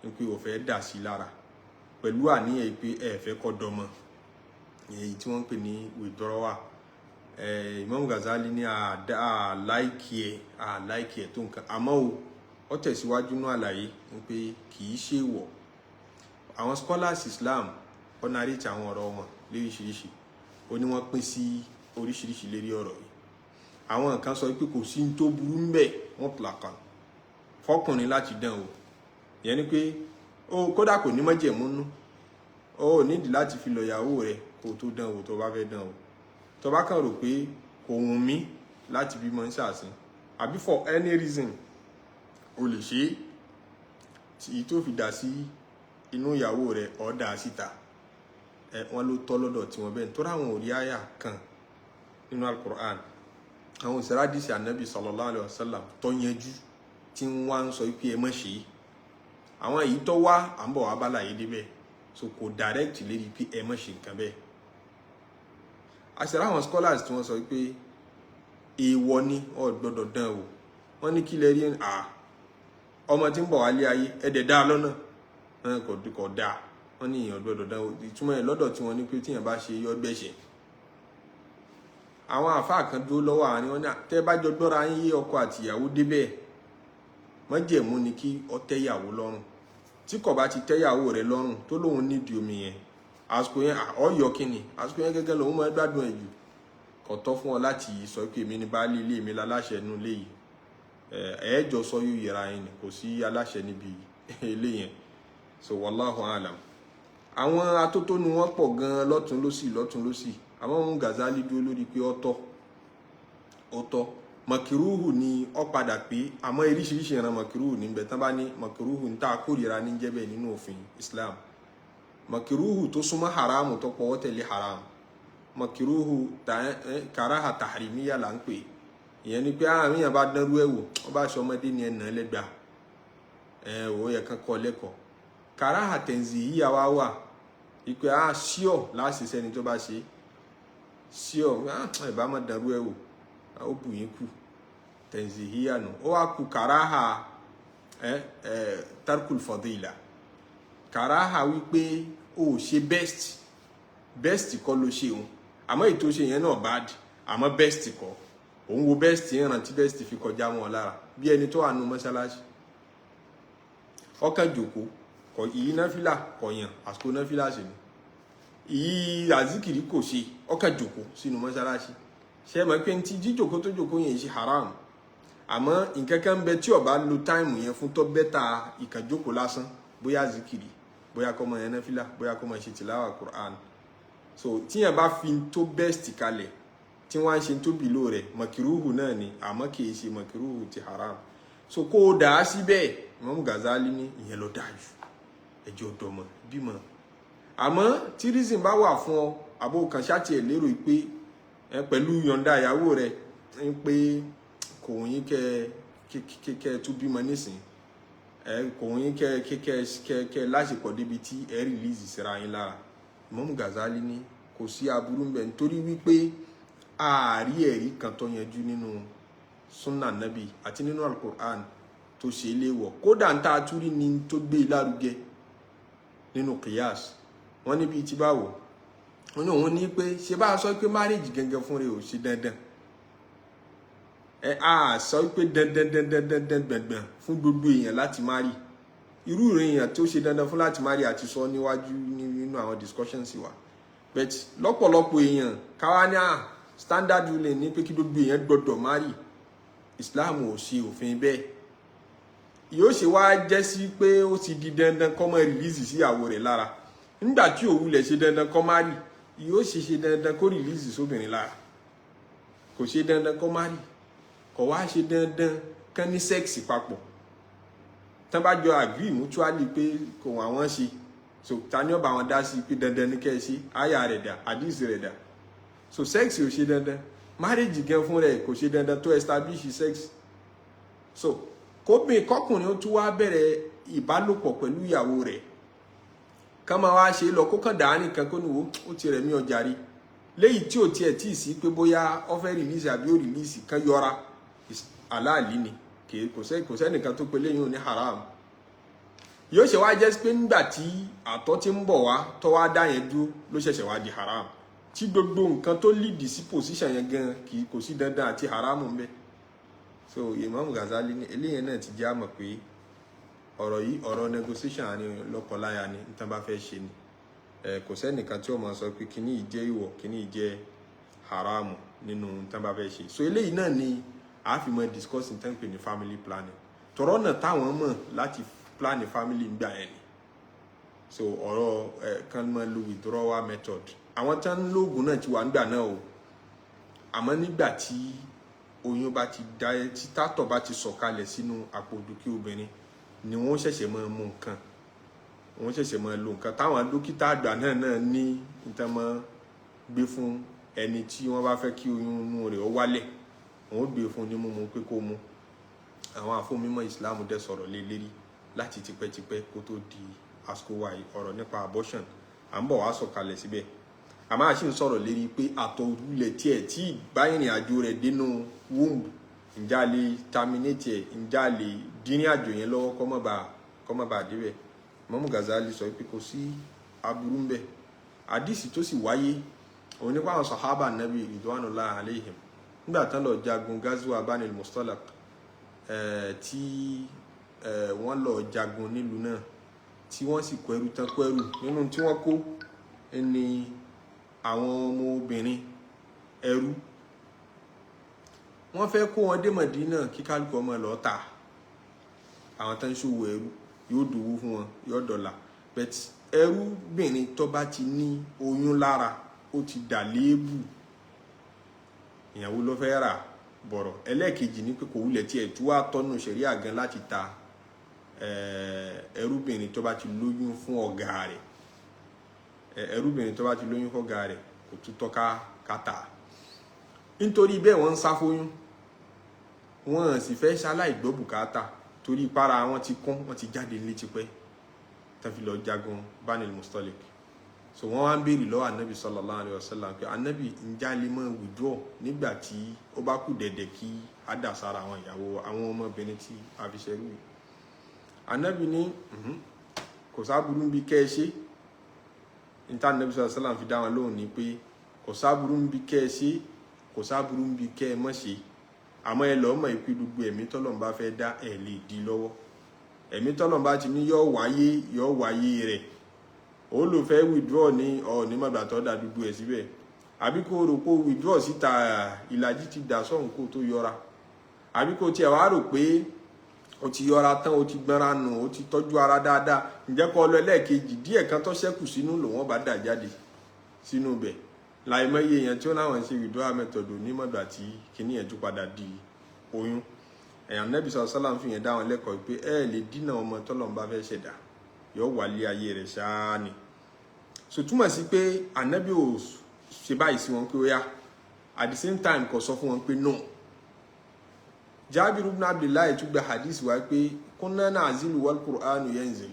ní pé ó fẹ́ dà sí lára pẹ̀lú àníyàn pé ẹ fẹ́ kó dọmọ èyí tí wọ́n ń pè ní withdrawal Imam Al-Ghazzali ní àláìkì ẹ̀ tó nǹkan àmọ́ ó tẹ̀síwájú ní àlàyé pé kìí ṣe wọ̀ àwọn scholars Islam ó narrate àwọn ọ̀rọ̀ wọn lóríṣiríṣi ó ní wọ́n pín sí oríṣiríṣi lérí ọ̀rọ̀ yìí àwọn kan sọ pé kò sí ní tó burú ń bẹ̀ wọ́n plàkàn fọkùnrin láti dán o ìyẹn ni pé kódà kò ní májẹ̀múnú ó nídìí láti fi lọ ìyàwó rẹ̀ kó tó dán o tó bá fẹ́ dán o tó bá kàn rò pé kò wùn mí láti bímọ ń ṣàṣìn àbí for any reason o lè ṣe é tí tó fi dà sí inú ìyàwó rẹ̀ ó dà síta wọ́n ló tọ́ lọ́dọ̀ tí wọ́n bẹ́ẹ̀ tó ráwọn orí àyà kan nínú al-Qur'an àwọn òsèrádìsì ànábì sallallahu alaihi wasallam tó yanjú tí wọ́n ń sọ pé ẹ má ṣe é àwọn èyí tó wá à ń bọ̀ wá bá láyé débẹ̀ so kò direct lérí pé ẹ má ṣe nǹkan bẹ́ẹ̀ àṣẹ àwọn scholars tí wọ́n sọ pé èèwọ̀ ni ó gbọ́dọ̀ dán o wọ́n ní kí lẹ rí ọmọ tí ń bọ̀ wálé ayé ẹ̀dẹ̀ dá lọ́nà kò dáa wọ́n ní èèyàn gbọ́dọ̀ dán o ìtumọ̀ ẹ̀ lọ́dọ̀ tí wọ́n ní pé tíyàn bá ṣe yọ gbẹ̀ṣẹ̀ àwọn àfáà kan dúró lọ́wọ́ àárín wọn ní tẹ́ bá jọ gbọ́ra yín yé ọkọ àti ìyàwó débẹ̀ májẹ̀mú ni kí ó tẹ́yàwó lọ́rùn tí kò bá ti tẹ́yàwó rẹ̀ lọ́rùn tó lóun nídìí omi yẹn àsìkò yẹn ọyọ kínní àsìkò yẹn gẹ́gẹ́ lòun máa gbádùn ẹ̀ jù kò tọ́ fún ọ láti sọ pé èmi ní baálé ilé mi láláṣẹ nínú ilé yìí ẹ̀ẹ́jọ sọ yóò yẹra yẹn ni kò sí aláṣẹ níbi ilé yẹn so wallahu alam àwọn atótónu wọn pọ̀ gan lọ́tún lósì àmọ́ Imam Al-Ghazzali dúró lórí pé ó tọ́ makiruhu ni ó padà pé àmọ́ oríṣiríṣi ìran makiruhu ní bẹ̀ tán bá ní makiruhu ní tá a kórìíra ní jẹ́bẹ̀ nínú òfin Islam makiruhu tó súnmọ́ haramu tó pọ̀wọ́ tẹ̀lé haram makiruhu karaha tahrimiya là ń pè ìyẹn ni pé àmì yẹn bá dánrú ẹ̀ wò wọ́n bá ṣe ọmọdé ní ẹ̀nà lẹ́gbà ò yẹ kán kọ́ lẹ́kọ̀ọ́ karaha tanzihiya wá wà ìpè ṣíọ̀ láti sẹ́ni tó bá ṣe ṣíọ̀ ẹ̀ bá má dánrú ẹ̀ wò ó bù yín kù tanzihiya nù ó wá kù karaha tarkul fadila karaha wípé ó ṣe best kọ́ ló ṣe òun àmọ́ ètò ṣe yẹn náà bad àmọ́ best kọ́ òun wo best yẹn rántí best fi kọjá mọ́ ọ lára bí ẹni tó wà nù mọ́ṣáláṣí ọkàn jòkó kọ ìyí náfìlà kọyàn àsìkò náfìlà ṣe ni ìyí àzíkìrí kò ṣe ọkàn jòkó sínú mọ́ṣáláṣí ṣe mọ̀ pé tí jíjòkó tó jòkó yẹn ṣe haram àmọ́ nǹkan kan bẹ tí ó bá lo táìmù yẹn fún tó bẹ́tà ìkànjókòó lásán bóyá àzíkìrí bóyá kó máa yẹn náfìlà bóyá kó máa ṣe tìláwà Qur'an so tíyẹn bá fi tó best kalẹ̀ tí wọ́n á ṣe tó bìlò rẹ̀ makiruhu náà ni àmọ́ kì í ṣe makiruhu ti haram so kó o dà á síbẹ̀ Imam Al-Ghazzali ní ìyẹn ló dáa jù ẹjọ́ ọ̀dọ́mọ bímọ àmọ́ tí reason bá wà fún ọ àbò kan ṣáàtì ẹ̀ lérò pé pẹ̀lú yọ̀ǹda ìyàwó rẹ̀ ń pé kò yín kẹ́ tún bímọ nísìn kò yín kẹ́ láṣepọ̀ débi tí ẹ release síra yín lára Imam Al-Ghazzali ní kò sí aburú ń bẹ nítorí wípé ààrí ẹ̀rí kan tó yanjú nínú sunna nabi àti nínú al-Qur'an tó ṣe léwọ̀ kódà ń ta àtúrí ni tó gbé lárugẹ nínú qiyas wọ́n níbi tí báwo wọ́n ní òun ní pé ṣe bá sọ pé marriage gẹ́gẹ́ fún rẹ̀ ò ṣe dandan sọ pé dandan fún gbogbo èèyàn láti marry irú èèyàn tó ṣe dandan fún láti marry àti sọ níwájú nínú àwọn discussions wa but lọ́pọ̀lọpọ̀ èèyàn káwá ní standard rule ní pé kí gbogbo èèyàn gbọdọ̀ marry Islam ò ṣe òfin bẹ́ẹ̀ yóò ṣe wá jẹ́ sí pé ó ti di dandan kó má release sí ìyàwó rẹ̀ lára nígbà tí òun lè ṣe dandan kó marry yóò ṣe dandan kó release sóbìnrin lára kò ṣe dandan kó marry kò wá ṣe dandan kán ní sex papọ̀ tán bá jọ agree mutually pé kò àwọn ṣe so ta ni ó bá wọn dá sí pé dandan ní kẹ́ ṣe àyà rẹ̀ dà hadith rẹ̀ dà so sex ò ṣe dandan marriage gan fún rẹ̀ kò ṣe dandan tó establish sex so kọkùnrin ó tún wá bẹ̀rẹ̀ ìbálòpọ̀ pẹ̀lú ìyàwó rẹ̀ ká máa wá ṣe lọ kó kàn dá nìkan kó níwò ó ti rẹ̀ mí ọjà rí léyìí tí ò tiẹ̀ tí ì sí pé bóyá ó fẹ́ release àbí ó release kan yọra aláàlí ni kò sẹ́nìkan tó pe léyìn ò ní haram yóò ṣe wá jẹ́ pé nígbà tí àtọ̀ ti ń bọ̀ wá tó wá dá yẹn dúró ló ṣẹ̀ṣẹ̀ wá di haram tí gbogbo nǹkan tó lead sí position yẹn gan kò sí dandan àti haram ń bẹ so Imam Al-Ghazzali ní eléyẹn náà ti jẹ́ àmọ̀ pé ọ̀rọ̀ yìí ọ̀rọ̀ negotiation àní lọ́kọláya ni nítorí bá fẹ́ ṣe ni kò sẹ́nìkan tí ó máa sọ pé kíní yìí jẹ́ ìwọ̀ kíní yìí jẹ́ haram nínú nítorí bá fẹ́ ṣe so eléyìí náà ni a fi mọ discuss nítorí pé ní family planning tọ̀rọ̀ náà táwọn mọ̀ láti plan family ń gbà yẹn ni so ọ̀rọ̀ kan máa lo withdrawal method àwọn tí wọ́n ń lóògùn náà ti wà nígbà náà o àmọ́ nígbà tí oyún bá ti dá tí tátọ̀ bá ti sọ̀kalẹ̀ sínú àpò dúkìá obìnrin ni wọ́n ṣẹ̀ṣẹ̀ máa mú nǹkan wọ́n ṣẹ̀ṣẹ̀ máa lo nǹkan táwọn dókítà àgbà náà ní nítorí máa gbé fún ẹni tí wọ́n bá fẹ́ kí oyún inú rẹ̀ ó wálẹ̀ wọ́n gbé fún ní mímu pé kó mu àwọn àfọ̀mímọ́ Islam dẹ̀ sọ̀rọ̀ lé lérí láti tipẹ́tipẹ́ kó tó di àsìkò wa ọ̀rọ̀ nípa abortion à ń bọ̀ wá sọ̀kalẹ̀ síbẹ̀ àmọ́ àṣì ń sọ̀rọ̀ lérí pé àtọ̀ òrùlẹ̀ tiẹ̀ tí báyìí àjò rẹ̀ dénú womb ǹjẹ́ a lè terminate ẹ̀ ǹjẹ́ a lè dín ní àjò yẹn lọ́wọ́ kó má bàa débẹ̀ Imam Al-Ghazzali sọ pé kò sí aburú ń bẹ̀ àdìsí tó sì wáyé òun nípa àwọn sàhábà nàbí ridwanullahi alayhim nígbà tán lọ jagun Ghazwa Banil Mustalaq tí wọ́n lọ jagun nílùú náà tí wọ́n sì kẹ́rù tán kẹ́rù nínú tí wọ́n kó ní àwọn ọmọ obìnrin ẹrú wọ́n fẹ́ kó wọn dé Mádínà kí kálukú ọmọ lọ tà àwọn tán ṣòwò ẹrú yóò dòwó fún wọn yóò dọ́là but ẹrúbìnrin tó bá ti ní oyún lára ó ti dà léébù ìyàwó ló fẹ́ rà bọ̀rọ̀. Ẹlẹ́ẹ̀kejì ni pé kò wulẹ̀ tí ẹ̀ tú wá tọ́nù ṣẹ̀ríà gan láti ta ẹrúbìnrin tó bá ti lóyún fún ọ̀gá rẹ̀, ẹrúbìnrin tó bá ti lóyún fún ọ̀gá rẹ̀ kò tún tọ́ ká tà. Nítorí bẹ́ẹ̀ wọ́n ń sá fóyún, wọ́n sì fẹ́ ṣaláì gbọ́ bùkátà torí para wọn ti kún, wọ́n ti jáde nílé tipẹ́ tán fi lọ jagun Banil Mustalik. So wọ́n wá ń béèrè lọ́wọ́ Ànábì sallallahu alaihi wasallam pé Ànábì ǹjẹ́ a lè máa withdraw nígbà tí ó bá kù dẹ̀dẹ̀ kí á dà sára àwọn ìyàwó àwọn ọmọbìnrin tí a fi ṣẹrú yìí. Ànábì ní kò sáburú bí kẹ́ ẹ ṣe. Níta Ànábì sallallahu alaihi wasallam fi dá wọn lóhùn ní pé kò sáburú bí kẹ́ ẹ ṣe, kò sáburú bí kẹ́ ẹ má ṣe. Àmọ́ ẹ lọ́ mọ̀ pé gbogbo ẹ̀mí tọ́lọ́run bá fẹ́ dá ẹ̀ lè dí lọ́wọ́. Ẹ̀mí tọ́lọ́run bá ti ní yọ́ wáyé rẹ̀. Ó lò fẹ́ withdraw ní nígbà tó dá dúdú ẹ̀ síbẹ̀. Àbí kó rò pé withdraw síta ìlàjì ti dà sọ́hùn kó tó yọra. Àbí kó tiẹ̀ wá rò pé ó ti yọra tán, ó ti gbọ́nra nù, ó ti tọ́jú ara dáadáa. Ǹjẹ́ kó lọ ẹlẹ́ẹ̀kejì díẹ̀ kan tó ṣẹ́kù sínú lò wọ́n bá dà jáde sínú bẹ̀. Láìmọye èèyàn tí ó láwọn ṣe withdrawal method nígbà tí kíní ẹ̀ tún padà di oyún. Ànábì sallallahu alaihi wasallam fi yẹn dá wọn lẹ́kọ̀ọ́ pé ẹ lè dínà ọmọ tọ́lọ́run bá fẹ́ ṣẹ̀dá, yóò wà lé ayé rẹ̀ ṣáá ni. So túmọ̀ sí pé Ànábì ò ṣe báyìí sí wọn pé ó yá, at the same time kò sọ fún wọn pé no. Jabir ibn Abdullah tún gba hadith wá pé kunna nazilu wal Qur'anu yanzil.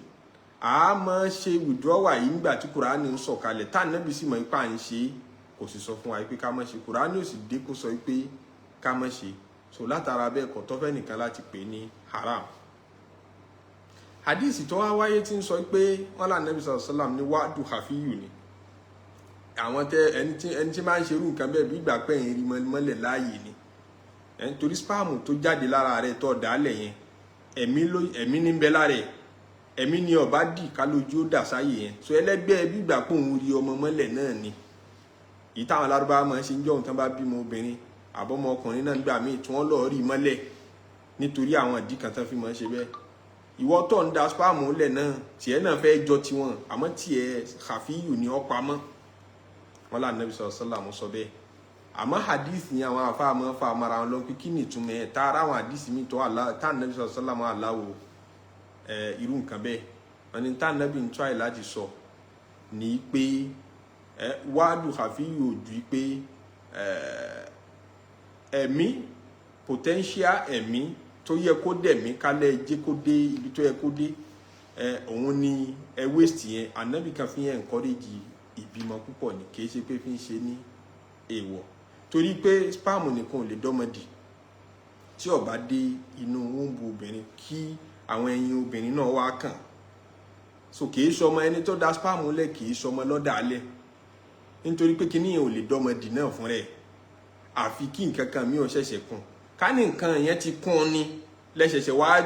A máa ṣe withdrawal yìí nígbà tí Qur'an ń sọ̀kalẹ̀ tá Ànábì sì mọ̀ ipá ń ṣe, kò sì sọ fún wa pé ká má ṣe. Qur'an ò sì dé kó sọ pé ká má ṣe. So látara bẹ́ẹ̀ kò tọ́ fẹ́ nìkan láti pè ní haram. Hadith tó wá wáyé tí ń sọ pé wọ́n lá Ànábì sallallahu alaihi wasallam ní wa'du khafiyyu ni. Àwọn ẹni tí máa ń ṣerú nǹkan bẹ́ẹ̀ bí ìgbà pé ẹ̀yìn rí mọ́lẹ̀ láàyè ni. Torí spam tó jáde lára rẹ̀ tó dálẹ̀ yẹn, ẹ̀mí ní bẹ lára ẹ̀, ẹ̀mí ni ọba dì ká lójú ó dà sáyè yẹn. So ẹlẹ́gbẹ́ bí ìgbà pé òun rí ọmọ mọ́lẹ̀ náà ni. Èyí táwọn Lárúbáwá máa ń ṣe ń jọ́ nǹkan bá bímọ obìnrin àbọ̀mọ ọkùnrin náà nígbà míì tí wọ́n lọ́ọ́ rí mọ́lẹ̀ nítorí àwọn ìdí kan tán fi máa ń ṣe bẹ́ẹ̀. Ìwọ tó ń da spam lẹ̀ náà tiẹ̀ náà fẹ́ jọ tiwọn, àmọ́ tiẹ̀ khafiyyu ni ó pamọ́. Wọ́n lá Ànábì sallallahu alaihi wasallam sọ bẹ́ẹ̀. Àmọ́ hadith ni àwọn àfáà máa ń fa mara wọn lọ pé kí ni ìtumọ̀ ẹ̀ tá ara àwọn hadith mi tó tá Ànábì sallallahu alaihi wasallam aláwo irú nǹkan bẹ́ẹ̀. Wọ́n ní tá Ànábì ń try láti sọ ní pé wa'du khafiyyu ju pé ẹ̀mí potential ẹ̀mí tó yẹ kó dẹ̀mí kálẹ̀ jẹ́ kó dé ibi tó yẹ kó dé òun ni waste yẹn. Ànábì kan fi yẹn encourage ìbímọ púpọ̀ ni, kì í ṣe pé fi ń ṣe ní èèwọ̀. Torí pé spam nìkan ò lè dọ́mọdì tí ó bá dé inú wombu obìnrin kí àwọn ẹyin obìnrin náà wá kàn. So kì í ṣọmọ ẹni tó dá spam lẹ̀, kì í ṣọmọ lọ́dà alẹ́. Nítorí pé kíní yẹn ò lè dọ́mọdì náà fún rẹ̀. Àfi kí nǹkan kan mi ò ṣẹ̀ṣẹ̀ kún. Ká ní nǹkan yẹn ti kún ni lẹ́ṣẹ̀ṣẹ̀ wá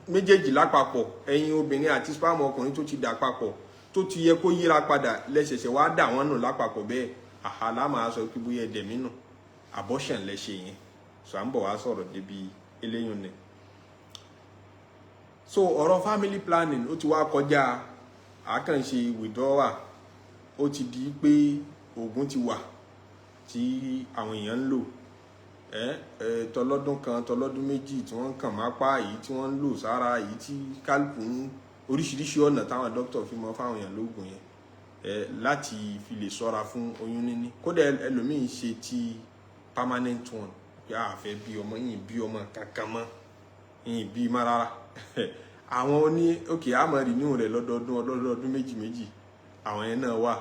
méjèèjì lápapọ̀, ẹyin obìnrin àti spam ọkùnrin tó ti dà papọ̀ tó ti yẹ kó yíra padà lẹ́ṣẹ̀ṣẹ̀ wá dà wọ́n nù lápapọ̀ bẹ́ẹ̀. Àhàlà máa sọ pé bóyá ẹ̀dẹ̀mí nù abortion lẹ́ṣẹ̀ yẹn. So à ń bọ̀ wá sọ̀rọ̀ débi eléyìn ni. So ọ̀rọ̀ family planning ó ti wá kọjá àkànṣe withdrawal. Ó ti di pé oògùn ti wà tí àwọn èèyàn ń lò. Tọlọ́dún kan tọlọ́dún méjì tí wọ́n kàn máa pa, èyí tí wọ́n ń lò sára, èyí tí kálukú ń oríṣiríṣi ọ̀nà táwọn dókítà fi mọ́ fáwọn èèyàn lóògùn yẹn láti fi lè ṣọ́ra fún oyún níní. Kódà ẹlòmíín ṣe ti permanent one pé a fẹ́ bí ọmọ yìí bí ọmọ kankan mọ́ yìí bí má rárá. Àwọn oní òkè àmọ́ renew rẹ̀ lọ́dọọdún méjì àwọn yẹn náà wà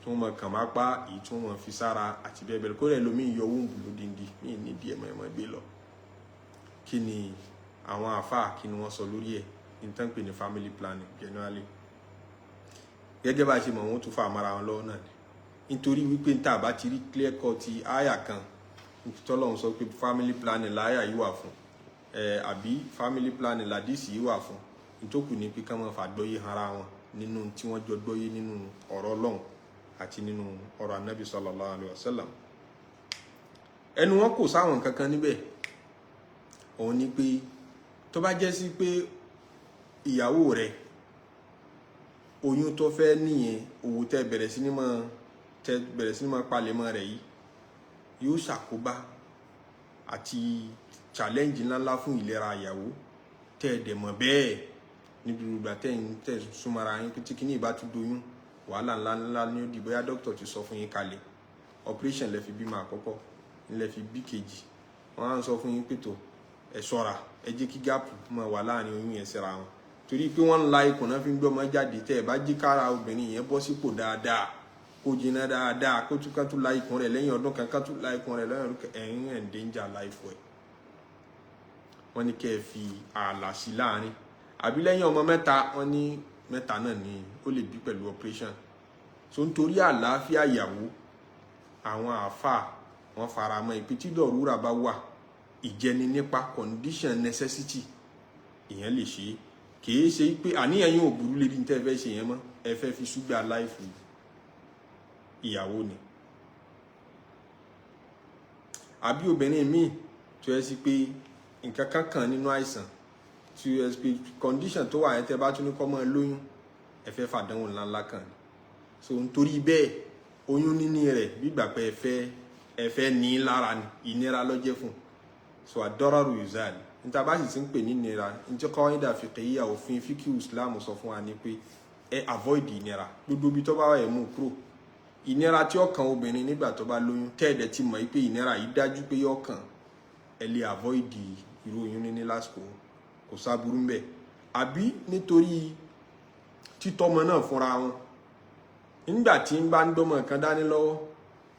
tí wọ́n mọ̀ kàn máa pa, èyí tí wọ́n mọ̀ fi sára àti bẹ́ẹ̀ bẹ́ẹ̀. Kódà ẹlòmíín yọ wúńbù lódindi ní nídìí ẹ̀mọ́ gbé lọ. Kí ni àwọn àfáà kí ni wọ́n sọ lórí ẹ̀ in tán pè ní family planning generally? Gẹ́gẹ́ bá ṣe mọ̀ wọ́n tún fa àmàrà wọn lọ́wọ́ náà ni. Nítorí wípé níta bá ti rí clear cut ti àyà kan tọ́lọ́run sọ pé family planning láyà yìí wà fún àbí family planning làdísì yìí wà fún. Nítòkù ní pé ká máa fàgbọ́yé ara wọn nínú tí wọ́n jọ gbọ́yé nínú ọ̀rọ̀ Ọlọ́run àti nínú ọ̀rọ̀ Ànábì sallallahu alaihi wasallam. Ẹnu wọn kò sáwọn kankan níbẹ̀. Òun ni pé tó bá jẹ́ sí pé ìyàwó rẹ̀ oyún tó fẹ́ nìyẹn owó tẹ́ bẹ̀rẹ̀ sí ní máa palẹ̀mọ́ rẹ̀ yìí yóò ṣàkóbá àti challenge ńláńlá fún ìlera ìyàwó tẹ́ ẹ dẹ̀ mọ̀ bẹ́ẹ̀ níbi ìgbà tẹ́ súnmọ́ra yín pé tí kíní ìbá tún doyún wàhálà ńláńlá ní ó di bóyá dókítà ti sọ fún yín kalẹ̀ operation lẹ fi bímọ àkọ́kọ́ lẹ fi bí kejì wọ́n á sọ fún yín pé tó ẹ ṣọ́ra ẹ jẹ́ kí gáàpù máa wà láàrin oyún yẹn síra wọn torí pé wọ́n ń la ikùn náà fi ń gbọ́mọ jáde tẹ́ ẹ bá jí kára obìnrin yẹn bọ́ sípò dáadáa kó jiná dáadáa kó tún ká tún la ikùn rẹ̀ lẹ́yìn ọdún kan ká tún la ikùn rẹ̀ lẹ́yìn ọdún kan ẹ̀yìn ẹ̀ ń danger life ẹ̀ wọ́n ní kẹ́ ẹ fi ààlà sí láàrin àbí lẹ́yìn ọmọ mẹ́ta wọ́n ní mẹ́ta náà ni ó lè bí pẹ̀lú operation so nítorí àlàáfíà ìyàwó àwọn àáfàá wọ́n fara mọ́ ìpè tí dọ̀rúra bá wà ìjẹni nípa condition necessity ìyẹn lè ṣe kìí ṣe pé àníyàn yóò burú lédi ní tẹ́ fẹ́ ṣe yẹn mọ́ ẹ fẹ́ fi ṣúgbà láìfù ìyàwó ni àbí obìnrin míì tó yẹ sí pé nǹkan kankan nínú àìsàn tí ó yẹ sí pé condition tó wà yẹn tẹ́ bá tún ní kọ́ mọ́ lóyún ẹ fẹ́ fàdánwò ńláńlá kan ni so nítorí bẹ́ẹ̀ oyún níní rẹ̀ gbígbà pé ẹ fẹ́ ní lára ni ìnira lọ́jẹ́ fún so àdọ́rọ̀rù ìzáàlì níta bá sì ti ń pè ní ìnira níjẹ́ kọ́ ìdá fiqhiyya òfin fíkì Islam sọ fún wa ní pé ẹ avoid ìnira gbogbo ibi tó bá wà ẹ̀ mú kúrò ìnira tí ó kàn obìnrin nígbà tó bá lóyún tẹ́ẹ̀dẹ̀ ti mọ̀ pé ìnira yìí dájú pé yóò kàn ẹ lè avoid irú oyún níní lásìkò kò sáburú ń bẹ̀ àbí nítorí títọ́mọ náà fúnra wọn nígbà tí ń bá ń dọ́mọ kan dání lọ́wọ́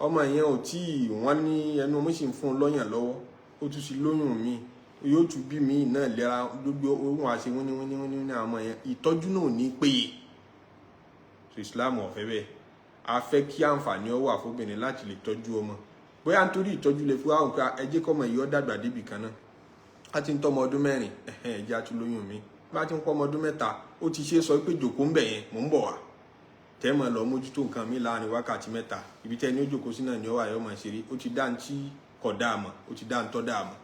ọmọ yẹn ò tí wọ́n ní ẹnu ọmọ sì ń fún un lọ́yàn lọ́wọ́ ó tún sí lóyún mi yóò tún bí mi náà lẹ́ra gbogbo ohun àṣẹ wọ́n ní àwọn yẹn ìtọ́jú náà ní péye so Islam ò fẹ́ bẹ́ẹ̀ a fẹ́ kí àǹfààní ó wà fóbìnrin láti lè tọ́jú ọmọ bóyá nítorí ìtọ́jú lè fún àwọn pé ẹ jẹ́ kọ́mọ yìí ó dàgbà débì kan náà a ti ń tọ́mọ ọdún 4 ẹ̀jẹ̀ á tún lóyún mi bá ti ń pọ́ ọmọ ọdún 3 ó ti ṣe sọ pé jòkó ń bẹ̀ yẹn mò ń bọ̀ wá tẹ́mọ̀ lọ mójútó nǹkan mi láàrin wákàtí 3 ibi tẹ́ ní ó jòkó sí náà ni ó wà yọ́ máa ṣeré ó ti dá ń tí kọ̀ dáàmọ̀ ó ti dá ń tọ́ dáàmọ̀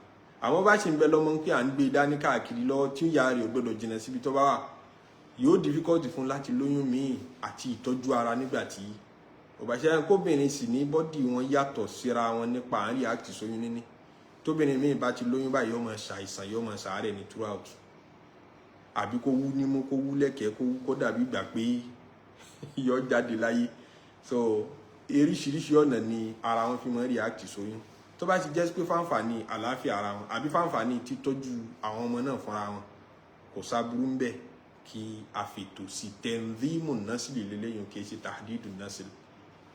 àwọn bá ṣì ń bẹ lọ́mọ pé à ń gbé dání káàkiri lọ́wọ́ tí ìyá rẹ̀ ò gbọ́dọ̀ jìnnà síbi tó bá wà yóò difficult fún láti lóyún míì àti ìtọ́jú ara nígbà tí òbáṣẹ́ kóbìnrin sì ní bọ́dì wọn yàtọ̀ síra wọn nípa à ń react sóyún níní tóbìnrin míì bá ti lóyún báyìí yóò máa ṣàìsàn yóò máa ṣàárẹ̀ ní throughout àbí kó wú nímú kó wú lẹ́kẹ̀ẹ́ kó wú kó dàbí ìgbà pé yọ jáde láyé so oríṣiríṣi ọ̀nà ni ara wọn fi máa react sóyún tó bá ti jẹ́ pé fáǹfààní àlàáfíà ara wọn àbí fáǹfààní títọ́jú àwọn ọmọ náà fúnra wọn kò sáburú ń bẹ̀ kí a fètò sí tẹ̀ǹdímù násìlì lélẹ́yìn kì í ṣe tàdídù násìlì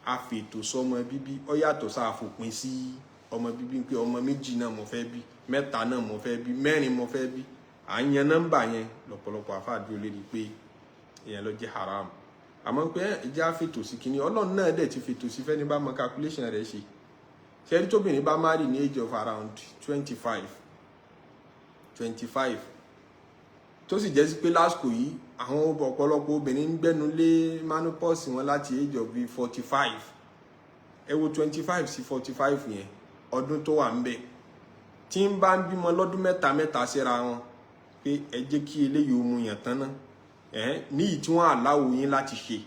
a fètò sọmọ bíbí ó yàtọ̀ sáàfòpin sí ọmọ bíbí pé ọmọ 2 náà mo fẹ́ bí 3 náà mo fẹ́ bí 4 mo fẹ́ bí à ń yan nọ́mbà yẹn lọ́pọ̀lọpọ̀ àfáàdúró lérí pé ìyẹn ló jẹ́ haram àmọ́ pé ìjà fètò sí kíní ọlọ́run náà dẹ̀ ti fètò sí fẹ́ni bá mọ calculation rẹ̀ ṣe ṣẹ́rí tóbìnrin bá marry ní age of around 25 tó sì jẹ́ sí pé lásìkò yìí àwọn ọ̀pọ̀lọpọ̀ obìnrin ń gbẹ́nu lé menopause wọn láti age of 45 ẹ wo 25 sí 45 yẹn ọdún tó wà ń bẹ tí ń bá ń bímọ lọ́dún 3 síra wọn pé ẹ jẹ́ kí eléyìí ó mu yàn tán náà ní ìtí wọ́n àláwò yín láti ṣe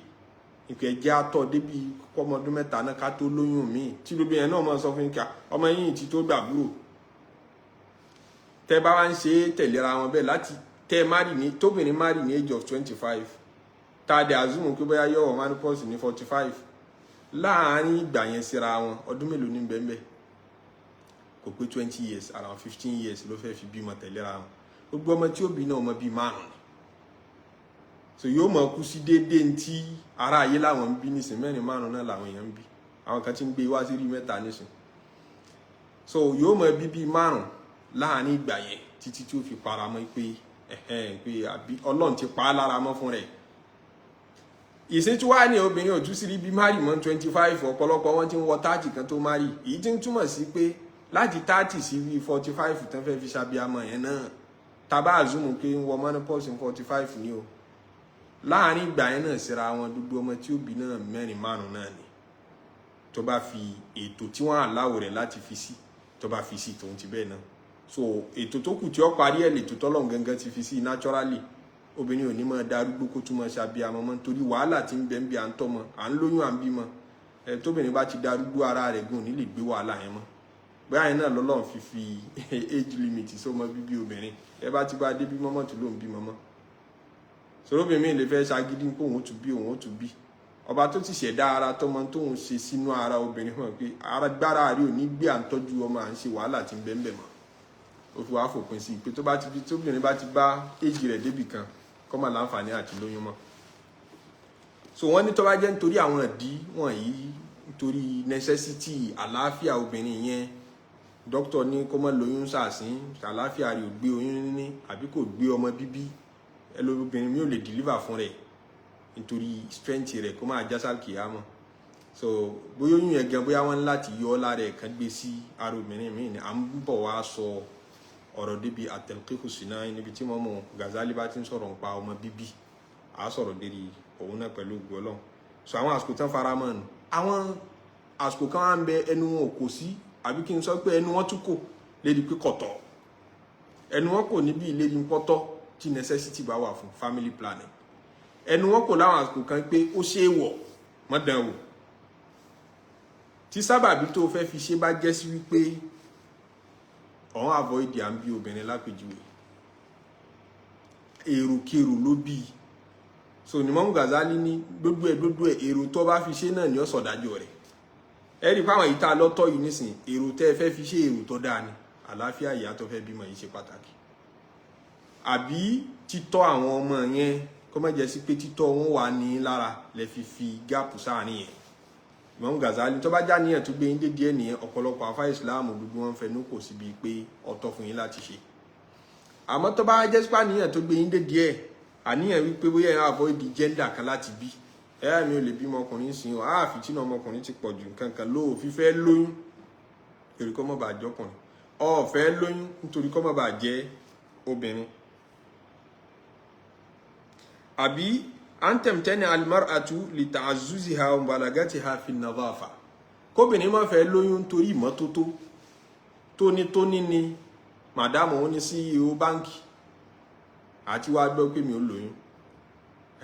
ìpè jẹ́ àtọ̀ débi ọmọdún 3 náà ká tó lóyún míì tí gbogbo yẹn náà máa sọ fún ká ọmọ yín ti tó gbàbúrò tẹ́ bá wá ń ṣe tẹ̀léra wọn bẹ́ẹ̀ láti tẹ́ mari ní tóbìnrin mari ní age of 25 tá a dẹ̀ assume pé bóyá yọ ọmọ menopause ní 45 láàárín ìgbà yẹn síra wọn ọdún mélòó ní bẹ́ẹ̀ kò pé 20 years around 15 years ló fẹ́ fi bímọ tẹ̀léra wọn gbogbo ọmọ tí ó bí náà ọmọ bíi 5 so yóò mọ̀ kú sí déédéé ntí ara ayé làwọn ń bí nísìn 4-5 náà làwọn èèyàn ń bí àwọn kan tí ń gbé wá sí rí 3 nísìn so yóò mọ̀ bíbí 5 láàárín ìgbà yẹn títí tí ó fi paramọ́ pé pé àbí ọlọ́run ti pa á lára mọ́ fún rẹ̀ ìsìn tí wàá ní obìnrin ò tún sí rí bí márì mọ́ 25 ọ̀pọ̀lọpọ̀ wọn ti ń wọ 30 kan tó márì èyí tí ń túmọ̀ sí pé láti 30 sí bí 45 tán fẹ́ fi ṣàbíamọ yẹn náà tàbá àzúmù pé ń wọ menopause 45 ní o láàárín ìgbà yẹn náà síra wọn gbogbo ọmọ tí ó bí náà 4-5 náà ni tó bá fi ètò tí wọ́n àláwò rẹ̀ láti fi sí tó bá fi sí tòun ti bẹ́ẹ̀ náà so ètò tó kù tí ó parí ẹ̀ lè tó tọ́lọ̀ gangan ti fi sí naturally obìnrin ò ní máa darúgbó kó tún máa ṣàbíamọ mọ́ nítorí wàhálà tí ń bẹ ń bí à ń tọ́mọ à ń lóyún à ń bímọ tóbìnrin bá ti darúgbó ara rẹ̀ gùn ní lè gbé wàhálà yẹn mọ́ báyìí náà lọ́lọ́run fi age limit sọmọ bíbí obìnrin ẹ bá ti bá dé bí mọ́mọ́ tó ló ń bí mọ́mọ́ sọ̀rọ̀ obìnrin lè fẹ́ ṣagídí pé òun ó tún bí òun ó tún bí ọba tó ti ṣẹ̀dá ara tọmọ tóun ṣe sínú ara obìnrin hàn pé ara gbára rí ò ní gbé à ń tọ́jú ọmọ à ń ṣe wàhálà tí ń bẹ́ẹ̀ bẹ́ẹ̀ mọ́ ó fi wàá fòpin sí i pé tóbìnrin bá ti bá éjì rẹ̀ débì kan kọ́ máa láǹfààní àti lóyún mọ́ so wọ́n ní tó bá jẹ́ nítorí àwọn ìdí wọ̀nyí nítorí necessity àlàáfíà obìnrin yẹn dókítà ní kó má lóyún sàásín àlàáfíà rẹ̀ ò gbé oyún níní àbí kò gbé ọmọ bíbí ẹlòmíràn mi ò lè deliver fún rẹ̀ nítorí strength rẹ̀ kó máa jásàl kìyàmọ́ so bóyá oyún yẹn gan bóyá wọ́n láti yọ ọ́ lára ẹ̀ kan gbé sí ara obìnrin mi ni à ń bọ̀ wá sọ ọ̀rọ̀ débi àtẹ̀lẹ́kẹ́kù sínú níbi tí Imam Al-Ghazzali bá ti ń sọ̀rọ̀ nípa ọmọ bíbí à sọ̀rọ̀ débi òun náà pẹ̀lú ògo Ọlọ́run so àwọn àsìkò tán fara mọ́ ni àwọn àsìkò kan wá ń bẹ ẹnu wọn kò sí àbí kí n sọ pé ẹnu wọn tún kò lédi pé kọ̀tọ̀ ẹnu wọn kò níbi ìlérí pọ́tọ́ tí necessity bá wà fún family planning ẹnu wọn kò láwọn àsìkò kan pé ó ṣe é wọ̀ mọ́dàn wò tí sábàbí tó fẹ́ fi ṣe bá jẹ́ sí wípé ọ̀hún avoid à ń bí obìnrin lápèjúwe èròkèrò ló bí so ní Imam Al-Ghazzali ní gbogbo ẹ̀ èrò tó bá fi ṣe náà ní ọ̀sọ̀dájọ́ rẹ̀ ẹ rí i fáwọn ìta lọ́tọ̀ yìí nísìn èrò tẹ́ ẹ fẹ́ fi ṣe èrò tó dáa ni àlàáfíà ìyá tó fẹ́ bímọ yìí ṣe pàtàkì àbí títọ́ àwọn ọmọ yẹn kó má jẹ́ sí pé títọ́ wọn wà ní lára lẹ fi gáàpù sáàrin yẹn Imam Al-Ghazzali tó bá já níyàn tó gbé yín dé díẹ̀ nìyẹn ọ̀pọ̀lọpọ̀ àfáà ìsìláàmù gbogbo wọn fẹnu kò síbi pé ọ̀tọ̀ fún yín láti ṣe àmọ́ tó bá jẹ́ sípà níyàn tó gbé yín dé díẹ̀ àníyàn wípé bóyá ẹ avoid gender kan láti bí ẹ mi ò lè bímọ ọkùnrin sí ọ àfitínà ọmọkùnrin ti pọ̀ jù nǹkan ló fífẹ́ lóyún torí kọ́ mọ́ bàá jọkùnrin ọ̀fẹ́ lóyún nítorí kọ́ mọ́ bàá jẹ́ obìnrin àbí antemtẹ́ni almar'atu li ta'azzuziha wa balagatiha fi nadhafa kóbìnrin má fẹ́ lóyún torí ìmọ́tótó tónítóní ni màdámù ó ní CEO báńkì àti wá gbọ́ pé mi ò lóyún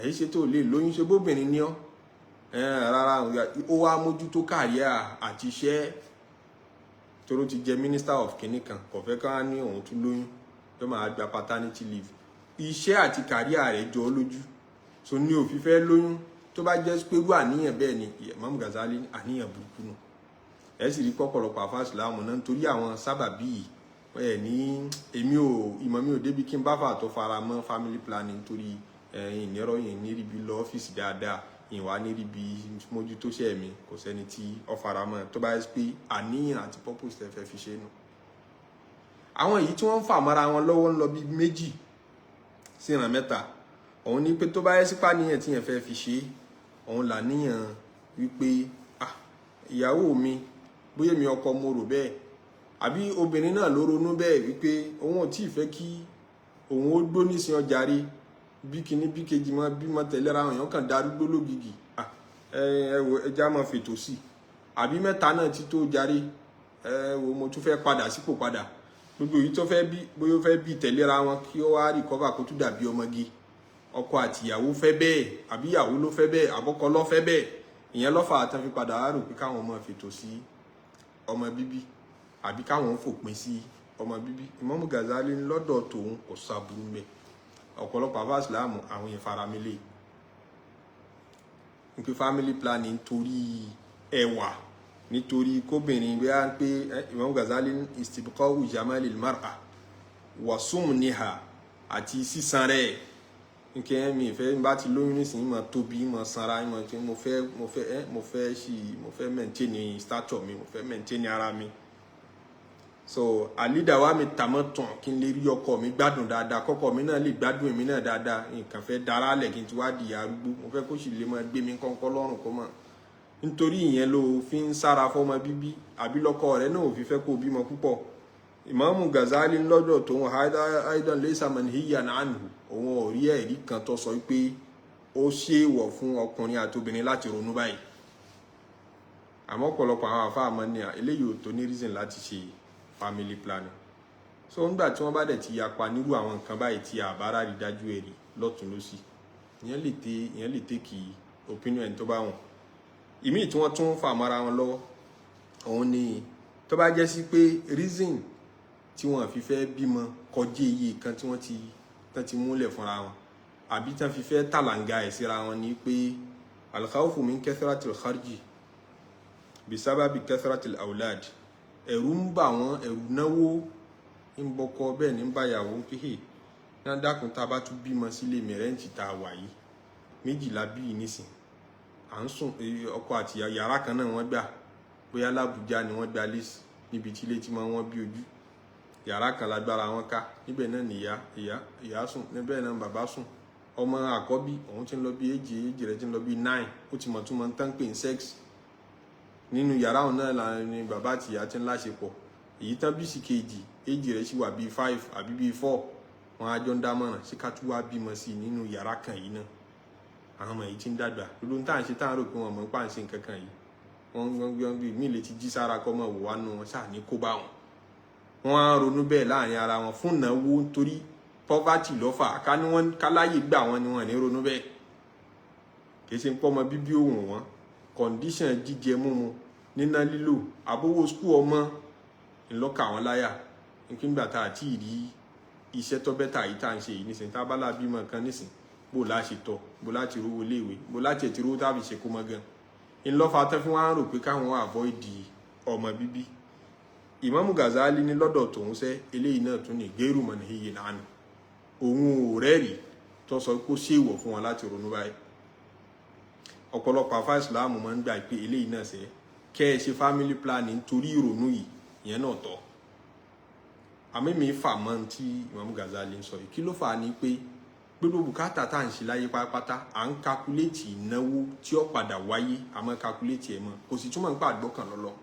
èyí ṣe tó lè lóyún ṣe bóbìnrin ní ọ́ rárá ó wá mójútó kàríà àti iṣẹ́ tóró ti jẹ́ minister of kìnìkan kò fẹ́ ká ní òun tún lóyún tó máa gba paternity leave iṣẹ́ àti kàríà rẹ̀ jọ lójú so ní òfin fẹ́ lóyún tó bá jẹ́ pé wà níyàn bẹ́ẹ̀ ni Imam Al-Ghazzali àníyàn burúkú nù ẹ sì rí pọ̀pọ̀lọpọ̀ àfáà ìsìláàmù náà nítorí àwọn sábàbí yìí ẹ ní ìmọ̀ mi ò débi kí n bá fà tó fara mọ́ family planning nítorí ìnírọ̀ yìí níribi lọ ọ́fíìsì dáadáa ìwà níribi mójútó ṣẹ́ mi kò sẹ́ni tí ọ fara mọ́ tó bá yẹ pé àníyàn àti purpose tẹ́ fẹ́ fi ṣe nù. àwọn èyí tí wọ́n ń fà mọ́ra wọn lọ́wọ́ ń lọ bí méjì sí ìran mẹ́ta òun ní pé tó bá yẹ sípà níyàn tí yẹn fẹ́ fi ṣe òun là níyàn wípé ìyàwó mi bóyá mi ọkọ mo rò bẹ́ẹ̀ àbí obìnrin náà ló ronú bẹ́ẹ̀ wípé òun ò tí ì fẹ́ kí òun ó gbó nísìn ọjà rí bí kíní bí kejì mọ́ bí mọ́ tẹ̀lé ra èèyàn kàn darúgbó lógìgì ẹja mọ́ fètò sí àbí mẹ́ta náà ti tó jarí mo tún fẹ́ padà sípò padà gbogbo èyí tó fẹ́ bí bóyá ó fẹ́ bí tẹ̀lé ra wọn kí ó wá rìkọ́fà kó tún dàbí ọmọge ọkọ àti ìyàwó fẹ́ bẹ́ẹ̀ àbí ìyàwó ló fẹ́ bẹ́ẹ̀ àbọ́kọ ló fẹ́ bẹ́ẹ̀ ìyẹn lọ́fà àtàn fi padà wá rò pé káwọn ọmọ fètò sí ọmọ bíbí àbí káwọn fòpin sí ọmọ bíbí Imam Al-Ghazzali lọ́dọ̀ tòun kò sábúrú mẹ́ ọ̀pọ̀lọpọ̀ àfáà ìsìláàmù àwọn yẹn faramílẹ̀ nípa family planning nítorí ẹwà nítorí kóbìnrin bí a ń pé Imam Al-Ghazzali istibqa'u jamalil mar'a wa sumniha àti sísan rẹ̀ nkẹ́ mi ìfẹ́ bá ti lóyún nísìnyí mọ̀ tóbi mọ̀ sanra mọ̀ tí mo fẹ́ maintain stature mi mo fẹ́ maintain ara mi so àlídà wa mi tàmọ́ tàn kí n lè rí ọkọ mi gbádùn dáadáa kọ́kọ́ mi náà lè gbádùn èmi náà dáadáa nǹkan fẹ́ dára lẹ̀ kí n ti wá di arúgbó mo fẹ́ kó sì lè máa gbé mi kọ́ńkọ́ lọ́rùn kó mọ̀ nítorí ìyẹn ló fi ń sára fọ́mọ bíbí àbí lọ́kọ rẹ̀ náà ò fi fẹ́ kó bímọ púpọ̀ Imam Al-Ghazzali lọ́dọ̀ tóun aidan laysa manhiyan anhu òun ò rí ẹ̀rí kan tó sọ pé ó ṣe wọ̀ fún ọkùnrin àti obìnrin láti ronú báyìí àmọ́ ọ̀pọ̀lọpọ̀ àwọn àfáà mọ́ ní eléyìí ò tó ní reason láti ṣe family planning so nígbà tí wọ́n bá dẹ̀ ti yapa nírú àwọn nǹkan báyìí tí àbára rí dájú ẹ̀rí lọ́tún lọ́sì ìyẹn lè take opinion ẹni tó bá wọn ìmíì tí wọ́n tún fà mọ́ra wọn lọ́wọ́ òun ni tó bá jẹ́ sí pé reason tí wọ́n fi fẹ́ bímọ kọjá iye kan tí wọ́n ti múlẹ̀ fúnra wọn àbí tán fi fẹ́ tàlàǹgà ẹ̀ síra wọn ni pé al-khawfu min kathratil kharji bisababi kathratil awlad, ẹ̀rù ń bà wọ́n, ẹ̀rù náwó ń bọ́kọ bẹ́ẹ̀ ní báyàwó ń pé náà dákun tá a bá tún bímọ sílé mẹ́rẹ́ǹtì tá a wà yìí 12 bí nísìn à ń sùn ọkọ àti yàrá kan náà wọ́n gbà bóyá l'Àbújá ni wọ́n gbà lẹ́sì níbi tí ilé tí wọ́n bí ojú yàrá kan lágbára wọn ká níbẹ̀ náà ni ìyá sùn níbẹ̀ náà bàbá sùn ọmọ àkọ́bí òun ti ń lọ bí èjì rẹ̀ ti ń lọ bí 9 ó ti mọ̀ tún mọ̀ ń tán pé ń sex nínú yàrá òun náà ni bàbá àti ìyá ti ń láṣepọ̀ èyí tán bí sí kejì èjì rẹ̀ sì wà bí 5 àbí bí 4 wọn á jọ ń dámọ̀ràn sí ká tún wá bímọ sí nínú yàrá kan yìí náà àwọn ọmọ yìí ti ń dàgbà lódò ń tà ń ṣe tá à ń rò pé wọn mọ̀ ń pàǹsí nǹkan kan yìí wọ́n bí mí lè ti jí sára kọ́ mọ̀ wò wá nù wọn ṣáà ní kó bá wọn wọ́n á ronú bẹ́ẹ̀ láàrin ara wọn fún ìnáwó nítorí poverty lọ́fà ká ní wọ́n káláyè gbà wọn ni wọ́n ní ronú bẹ́ẹ̀ kì í ṣe ń pọ́ ọmọ bíbí òun wọn condition jíjẹ múmu níná lílò àbówó skul ọmọ ńlọ́kà wọn láyà nígbà tá a ti rí iṣẹ́ tó bẹ́tà yìí tá à ń ṣe yìí nísìnyí tá a bá láà bímọ kan nísìnyí bó láti tọ́ bó láti rówó léèwé bó láti ẹ̀tì rówó tábì ṣe kó mọ́ gan ńlọ́fà tán fún wa ń rò pé káwọn avoid ọmọ bíbí Imam Al-Ghazzali ní lọ́dọ̀ tòun sẹ́ eléyìí náà tún ní gẹ́rù mọ̀nà iye náà nù òun ò rẹ́rìí tó sọ kó ṣèwọ̀ fún wọn láti ronú báyìí ọ̀pọ̀lọpọ̀ àfáà ìsìláàmù máa ń gbà pé eléyìí náà sẹ́ kẹ́ ẹ ṣe family planning torí ìrònú yìí ìyẹn náà tọ́ àmẹ́mí fà mọ́ tí Imam Al-Ghazzali ń sọ yìí kí ló fà á ní pé gbogbo bùkátà tá à ń ṣe láyé pátápátá à ń kakuléètì ìnáwó tí ó padà wáyé àmọ́ kakuléètì ẹ̀ mọ́ kò sì túmọ̀ nípa àgbọ́kàn lọ́lọ́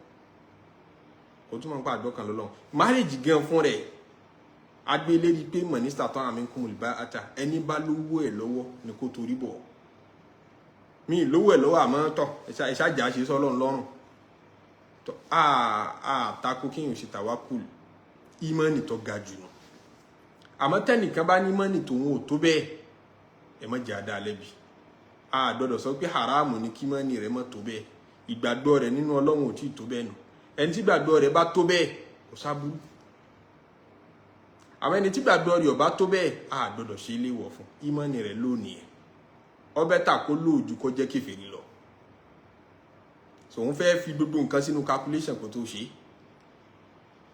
kò túmọ̀ nípa àgbọ́kàn lọ́lọ́ marriage gan fún rẹ̀ agbélérí pé mínísítà tán àmì kún ìbá ata ẹni bá lówó ẹ̀ lọ́wọ́ ni kó torí bọ̀ mí lówó ẹ̀ lọ́wọ́ àmọ́ tọ̀ ẹ̀ṣájà ṣe sọ́lọ́run lọ́rùn tọ́ tako kéèyàn ṣe tàwákùl ìmánì tó ga jù nù àmọ́ tẹ́nìkan bá ní ìmánì tòun ò tó bẹ́ẹ̀ ẹ má jẹ́ àdá lẹ́bi a gbọ́dọ̀ sọ pé haramu ni kí ìmánì rẹ̀ má tó bẹ́ẹ̀ ìgbàgbọ́ rẹ̀ nínú Ọlọ́run ò tí ì tó bẹ́ẹ̀ nù ẹni tí ìgbàgbọ́ rẹ̀ bá tó bẹ́ẹ̀ kò sábúrú àwọn ẹni tí gbàgbọ́ rẹ̀ ò bá tó bẹ́ẹ̀ a gbọ́dọ̀ ṣe ilé wọ̀ fún ìmánì rẹ̀ lónìí ẹ̀ ọbẹ̀ tà kó lóòjú kó jẹ́ kèfèrí lọ sòun fẹ́ fi gbogbo nǹkan sínú calculation kó tó ṣe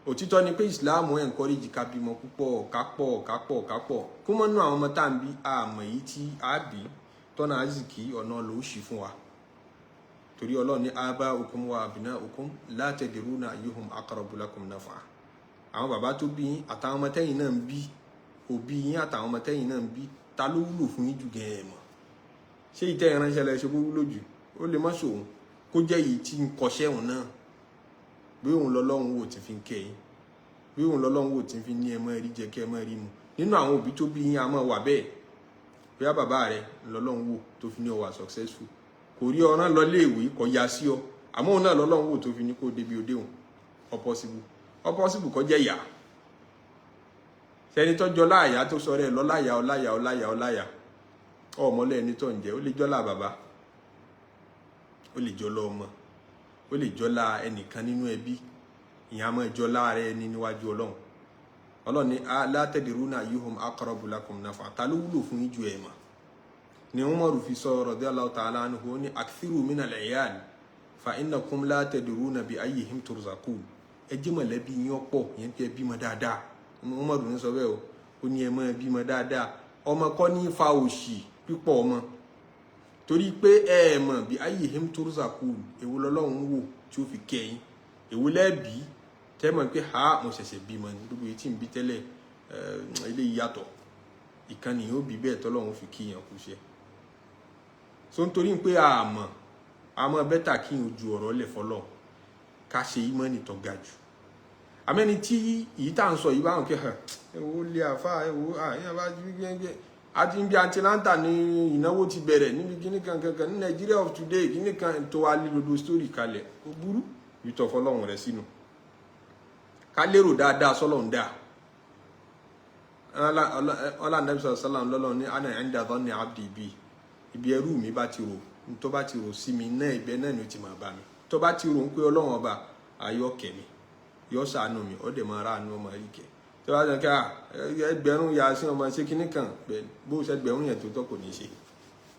òtítọ́ ni pé Islam encourage ká bímọ púpọ̀ kápọ̀ kó mọ́ nú àwọn ọmọ tá à ń bí àmọ̀ yìí tí a bí tọ́nà azìkí ọ̀nà ló ṣì fún wa torí Ọlọ́run ní aba'ukum wa abna'ukum la tadruna ayyuhum aqrabu lakum naf'a àwọn bàbá tó bí yín àtàwọn ọmọ tẹ́yìn náà ń bí òbí yín àtàwọn ọmọ tẹ́yìn náà ń bí ta ló wúlò fún yín jù gẹ̀ẹ́ mọ̀ ṣé ìtẹ́ ìránṣẹ́ lẹ ṣe wúlò jù ó lè má ṣòun kó jẹ́ yìí tí ń kọṣẹ́ òun náà bí òun lọ́lọ́run wò tí fi ń kẹ́ yín bí òun lọ́lọ́run wò tí fi ní ẹ máa rí jẹ kẹ́ ẹ máa rí mu nínú àwọn òbí tó bí yín a máa wà bẹ́ẹ̀ bóyá bàbá rẹ lọ́lọ́run wò tó fi ní ọ wà successful kò rí ọ̀ràn lọ léèwé kò ya sí ọ àmọ́ òun náà lọ́lọ́run wò tó fi ní kó débi òde òun possible kó jẹ́ ìyá sẹ́ni tọ́jọ́ láàyà tó sọ rẹ̀ lọ́láyà ọmọlẹ́ ẹni tó ń jẹ́ ó lè jọ́lá bàbá ó lè jọ́lá ọmọ ó lè jọ́lá ẹnìkan nínú ẹbí ìyá máa jọ́lá rẹ̀ ní níwájú Ọlọ́run ní la tadruna ayyuhum aqrabu lakum naf'a ta ló wúlò fún yín ju ẹ̀ mọ̀ ni Umaru fi sọ radiyallahu ta'ala anhu ó ní akthiru minal 'iyal fa innakum la tadruna bi ayyihim turzaqun ẹ jẹ́ mọ̀lẹ́bí yín ọ̀pọ̀ yẹn pé ẹ bímọ dáadáa Umaru ní sọ bẹ́ẹ̀ o ó ní ẹ máa bímọ dáadáa ọmọ kọ́ ní fa òṣì pípọ̀ ọmọ torí pé ẹ mọ̀ bí ayyihim turzaqun èwo lọ́lọ́run wò tí ó fi kẹ́yìn èwo lẹ́bí tẹ́mọ̀ pé ha mo ṣẹ̀ṣẹ̀ bímọ ní gbogbo etí ń bí tẹ́lẹ̀ ilé ìyàtọ̀ ìkànnì yóò bí bẹ́ẹ̀ tọ́lọ́run fi kíyàn kú ṣe so nítorí pé àmọ́ bẹ́tà kíyàn ju ọ̀rọ̀ lẹ̀ fọlọ́ ká ṣe ìmánì tó ga jù àmẹ́ni tí èyí tá à ń sọ yìí báwọn kẹ́ ẹ̀wọ́ lé àfá ẹ̀wọ́ àyàn bá jí gẹ́gẹ́ àti ibi Atlanta ní ìnáwó ti bẹ̀rẹ̀ níbi kíní kankan ní Nigeria of today kíní kan tó wá lílodo story kalẹ̀ ó burú ìtọ̀ fọlọ́run rẹ̀ sínú ká lérò dáadáa sọ́lọ́run dáa ọlá Nabi sallallahu lọ́lọ́run ní ana inda dhanni abdi bi ibi ẹrú mi bá ti rò tó bá ti rò sí mi náà ibẹ̀ náà ni ó ti máa bá mi tó bá ti rò ń pé Ọlọ́run ọba ayọ́kẹ́ mi yóò ṣàánú mi ó dẹ̀ máa ráàánú ọmọ rí kẹ́ tí wọ́n á sọ kí ẹgbẹ̀rún ya sí ọmọ ṣé kíní kan bó ṣe ẹgbẹ̀rún yẹn tó tọ́ kò ní ṣe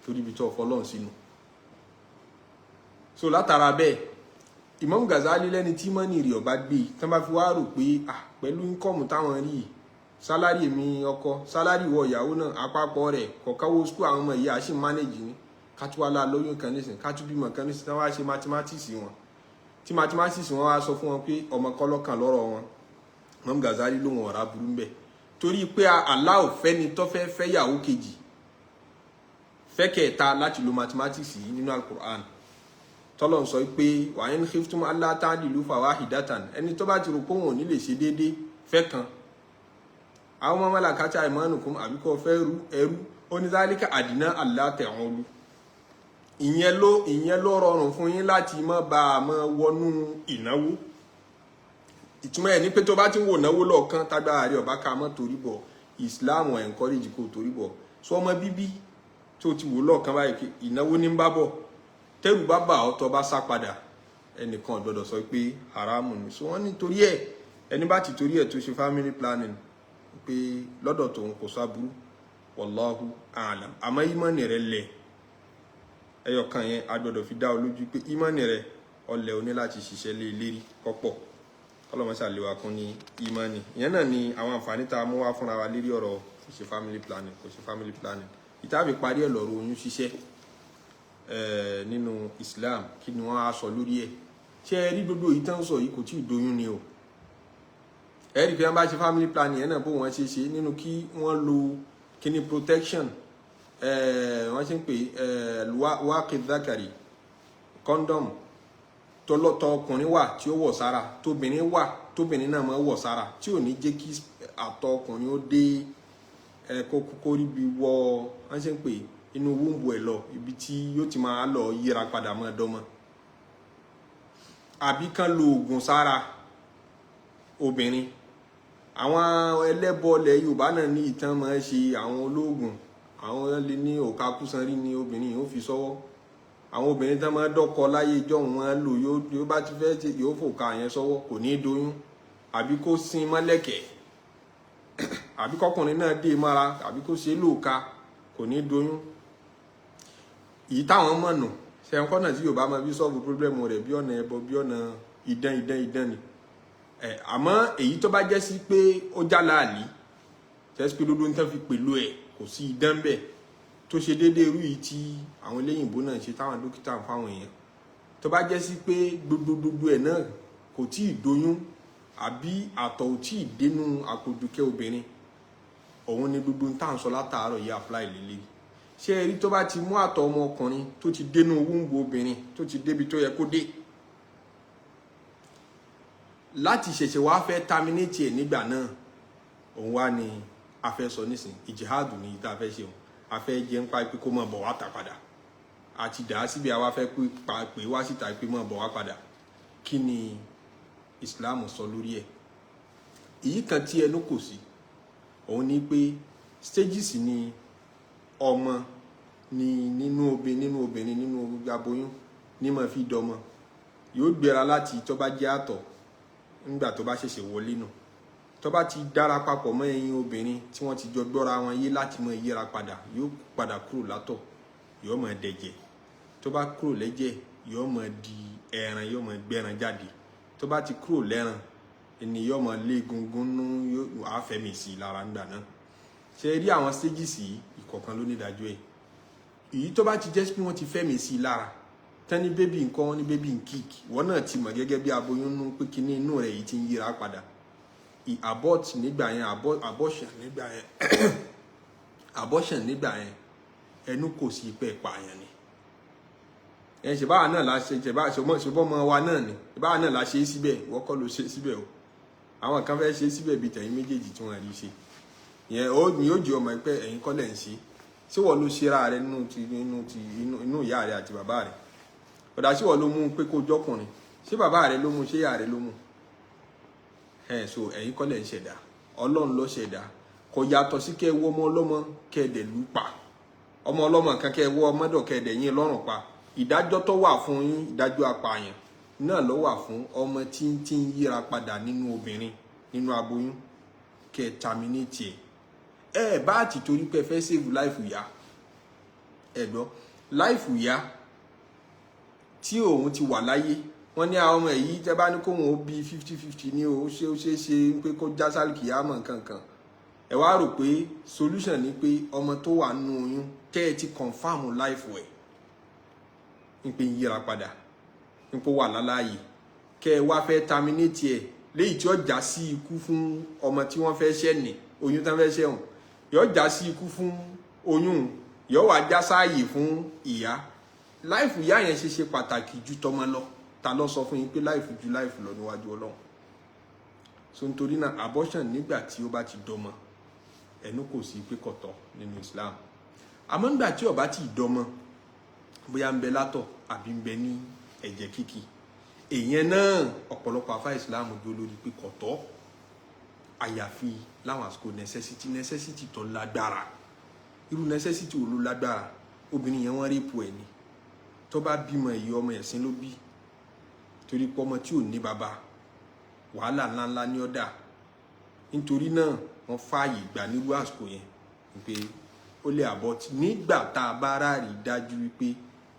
torí ibi tó fọlọ́run sínú. So látara bẹ́ẹ̀ Imam Al-Ghazzali lẹ́ni tí mọ́nì rí ọba gbé tí wọ́n bá fi wá rò pé pẹ̀lú ínkọ́ọ̀mù táwọn rí sálárì mi ọkọ sálárì wọ ìyàwó náà àpapọ̀ rẹ̀ kọ̀ọ̀káwó skul àwọn ọmọ ìyá ṣì mánéjì ní kátúwálá lóyún kan nísìn kátúbímọ kan nísìn tí wọ́n wá ṣe mathematics wọn tí mathematics wọn wá sọ fún wọn pé ọmọ kọ́lọ́kàn lọ́rọ̀ wọn Imam Al-Ghazzali ló wọn ọ̀rá burú mbẹ̀ torí pé Allah ò fẹ́ ni tó fẹ́ fẹ́ yàwó kejì fẹ́ kẹta láti lo mathematics yìí nínú al-Qur'an tọ́lọ̀ ń sọ pé wa in khiftum alla ta'dilu fawahidatan ẹni tó bá ti rò pé wọn ò ní lè ṣe déédéé fẹ́ kan àwọn ọmọ malakata aymanukum àbíkọ́ fẹ́ ẹrú onídàálíkà àdínà Allah ta'ulu ìyẹn ló rọrùn fún yín láti má bá a mọ́ wọnú ìnáwó ìtumọ̀ ẹ̀ ní pé tó bá ti ń wò náwó lọ́ọ̀kan tágbára rẹ̀ ọ̀bá ká mọ́ torí bọ̀ Islam encourage kó torí bọ̀ sọ ọmọ bíbí tó ti wò lọ́ọ̀kan báyìí ìnáwó ní ń bá bọ̀ tẹ́rù bá bà ọ́ tó bá sá padà ẹnìkan gbọ́dọ̀ sọ pé haramu ni so wọ́n nítorí ẹ̀ ẹni bá ti torí ẹ̀ tó ṣe family planning pé lọ́dọ̀ tòun kò sáburú wallahu a'lam àmọ́ ìmọ̀nì rẹ̀ lẹ̀ ẹyọkan yẹn a gbọ́dọ̀ fi dá ọ lójú pé ìmọ̀nì rẹ̀ ọlẹ̀ oní láti ṣiṣẹ́ lé lérí kọ́pọ̀ kọ́lọ́mọṣà lè wà kún ní ìmọ̀nì ìyẹn náà ni àwọn àǹfààní tá a mú wá fúnra wa lérí ọ̀rọ̀ kò ṣe family planning kò ṣe family planning ìtàbí parí ẹ̀ lọ́rọ̀ oyún ṣiṣẹ́ nínú Islam kí ni wọ́n á sọ lórí ẹ̀ ṣé ẹ rí gbogbo yìí tán sọ yìí kò tí ì doyún ni o ẹ rí pé wọ́n bá ṣe family planning yẹn náà bó wọ́n ṣe nínú kí wọ́n lo kíní protection wọ́n ṣe ń pè wákìt zakari condom tọlọ́tọ̀ ọkùnrin wà tí ó wọ̀ sára tóbìnrin wà tóbìnrin náà máa wọ̀ sára tí ò ní jẹ́ kí àtọ̀ ọkùnrin ó dé kókó ríbi wọ wọ́n ṣe ń pè inú wúńbù ẹ̀ lọ ibi tí yóò ti máa lọ yíra padà mọ́ ẹ̀dọ́mọ́ àbí kán lo oògùn sára obìnrin àwọn ẹlẹ́bọ̀lẹ̀ Yorùbá náà ní ìtàn máa ń ṣe àwọn olóògùn àwọn lè ní òkà kúsanrí ní obìnrin yóò fi sọ́wọ́ àwọn obìnrin tán máa dọ́kọ láyé ìjọ wọn lò yóò bá ti fẹ́ yóò fòkà yẹn sọ́wọ́ kò ní doyún àbí kó sin mọ́lẹ̀kẹ̀ àbí kọkùnrin náà dé mára àbí kó ṣe lóòka kò ní doyún èyí táwọn mọ̀ nù ṣẹ̀ǹkọ́ náà tí Yorùbá máa bí sọ́ọ̀bù pírọ́blẹ́mù rẹ̀ bí ọ̀nà ẹbọ bí ọ̀nà idán ni àmọ́ èyí tó bá jẹ́ sí pé ó já láàlì jẹ́ sí pé lódó ń tán fi pẹ̀lú ẹ̀ kò sí idán bẹ́ẹ̀ tó ṣe déédéé irú yìí tí àwọn eléyìnbó náà ṣe táwọn dókítà ń fáwọn èèyàn tó bá jẹ́ sí pé gbogbo ẹ̀ náà kò tí ì doyún àbí àtọ̀ ò tí ì dénú àpòjùkẹ́ obìnrin òun ni gbogbo ń tà ń sọ látàárọ̀ yìí apply lélẹ́yìí ṣé ẹ rí tó bá ti mú àtọ̀ ọmọ ọkùnrin tó ti dénú wúńbù obìnrin tó ti débi tó yẹ kó dé láti ṣẹ̀ṣẹ̀ wá fẹ́ terminate ẹ̀ nígbà náà òun wá ní a fẹ́ sọ nísìn ìjìhádù ní ìta fẹ́ ṣe òun a fẹ́ jẹ́ ń pa pé kó mọ̀ bọ̀ wá tà padà àti dà á síbi àwa fẹ́ pé wá síta pé mọ̀ bọ̀ wá padà kí ni Islam sọ lórí ẹ̀ èyí kan tí ẹnu kò sí òun ni pé stages ni ọmọ ni nínú obìnrin nínú aboyún ní máa fi dọmọ yóò gbéra láti tó bá jẹ́ àtọ̀ nígbà tó bá ṣẹ̀ṣẹ̀ wọlé nù tó bá ti dára papọ̀ mọ́ ẹyin obìnrin tí wọ́n ti jọ gbọ́ra wọn yé láti mọ yíra padà yóò padà kúrò látọ̀ yóò máa dẹ̀jẹ̀ tó bá kúrò lẹ́jẹ̀ yóò máa di ẹran yóò máa gbẹ́ran jáde tó bá ti kúrò lẹ́ran ẹni yóò máa lé egungun nú yóò àfẹ́mì sí i lára nígbà náà ṣe rí àwọn stages yìí ìkọ̀ọ̀kan ló ní ìdájọ́ ẹ̀ èyí tó bá ti jẹ́ pé wọ́n ti fẹ́mì sí i lára tẹ́ni bébì nǹkan wọn ní bébì ń kíkì wọ́n náà ti mọ̀ gẹ́gẹ́ bí aboyún nú pé kíní inú rẹ̀ yìí ti ń yíra padà abort nígbà yẹn abortion nígbà yẹn ẹnu kò sí pé pààyàn ni ẹ ṣe báwa náà la ṣe ṣùgbọ́n ọmọ wa náà ni báwa náà la ṣe é síbẹ̀ wọ́n kọ́ ló ṣe é síbẹ̀ o àwọn kan fẹ́ ṣe é síbẹ̀ bíi tẹ̀yìn méjèèjì tí wọ́n rí ṣe yẹn ni yóò jẹ́ ọmọ pé ẹ̀yin kọ́ lẹ̀ ń ṣe ṣé wọ́n ló ṣera rẹ nínú ìyá rẹ àti bàbá rẹ ọ̀dà ṣé wọ́n ló mú pé kó jọkùnrin ṣé bàbá rẹ ló mú ṣé ìyá rẹ ló mú so ẹ̀yin kọ́ lẹ̀ ń ṣẹ̀dá Ọlọ́run ló ṣẹ̀dá kò yàtọ̀ sí kẹ́ wọ́ ọmọ ọlọ́mọ kẹ́ẹ̀dẹ̀ lù pa ọmọ ọlọ́mọ kan kẹ́ wọ́ ọmọdọ̀ kẹ́ẹ̀dẹ̀ yín lọ́rùn pa ìdájọ́ tó wà fún yín ìdájọ́ apààyàn náà ló wà fún ọmọ tí ń yíra padà nínú obìnrin nínú aboyún kẹ́ terminate ẹ bá ti torí pé fẹ́ save life ìyá ẹ gbọ́ life ìyá tí òun ti wà láyé wọ́n ní àwọn ọmọ èyí tẹ́ bá ní kó wọn ó bí 50-50 ní o ṣe pé kó já sálìkì yá mọ̀ nǹkan ẹ wá rò pé solution ni pé ọmọ tó wà nínú oyún kẹ́ ẹ ti confam life ẹ̀ ń pé yíra padà ń pé wà láláyè kẹ́ ẹ wá fẹ́ terminate ẹ̀ léyìí tí ó já sí ikú fún ọmọ tí wọ́n fẹ́ ṣẹ́ ní oyún tán fẹ́ ṣẹ́hùn yóò já sí ikú fún oyún yóò wá já sáàyè fún ìyá life ìyá yẹn ṣe pàtàkì ju tọmọ lọ ta ló sọ fún yín pé life ju life lọ níwájú Ọlọ́run so nítorí náà abortion nígbà tí ó bá ti dọmọ ẹnu kò sí pé kọ̀tọ̀ nínú Islam àmọ́ nígbà tí ó bá ti dọmọ bóyá ń bẹ látọ̀ àbí ń bẹ ní ẹ̀jẹ̀ kíkì èèyàn náà ọ̀pọ̀lọpọ̀ afá Islam dúró lórí pé kọ̀tọ̀ àyàfi láwọn àsìkò necessity tó lágbára irú necessity wo ló lágbára obìnrin yẹn wọ́n rẹ́pù ẹ̀ ni tó bá bímọ èyí ọmọ ẹ̀sìn ló bí torí pé ọmọ tí ò ní bàbá wàhálà ńláńlá ní ọ̀dà nítorí náà wọ́n fààyè gbà nírú àsìkò yẹn pé ó lè abort nígbà tá a bá ráàrí dájú wípé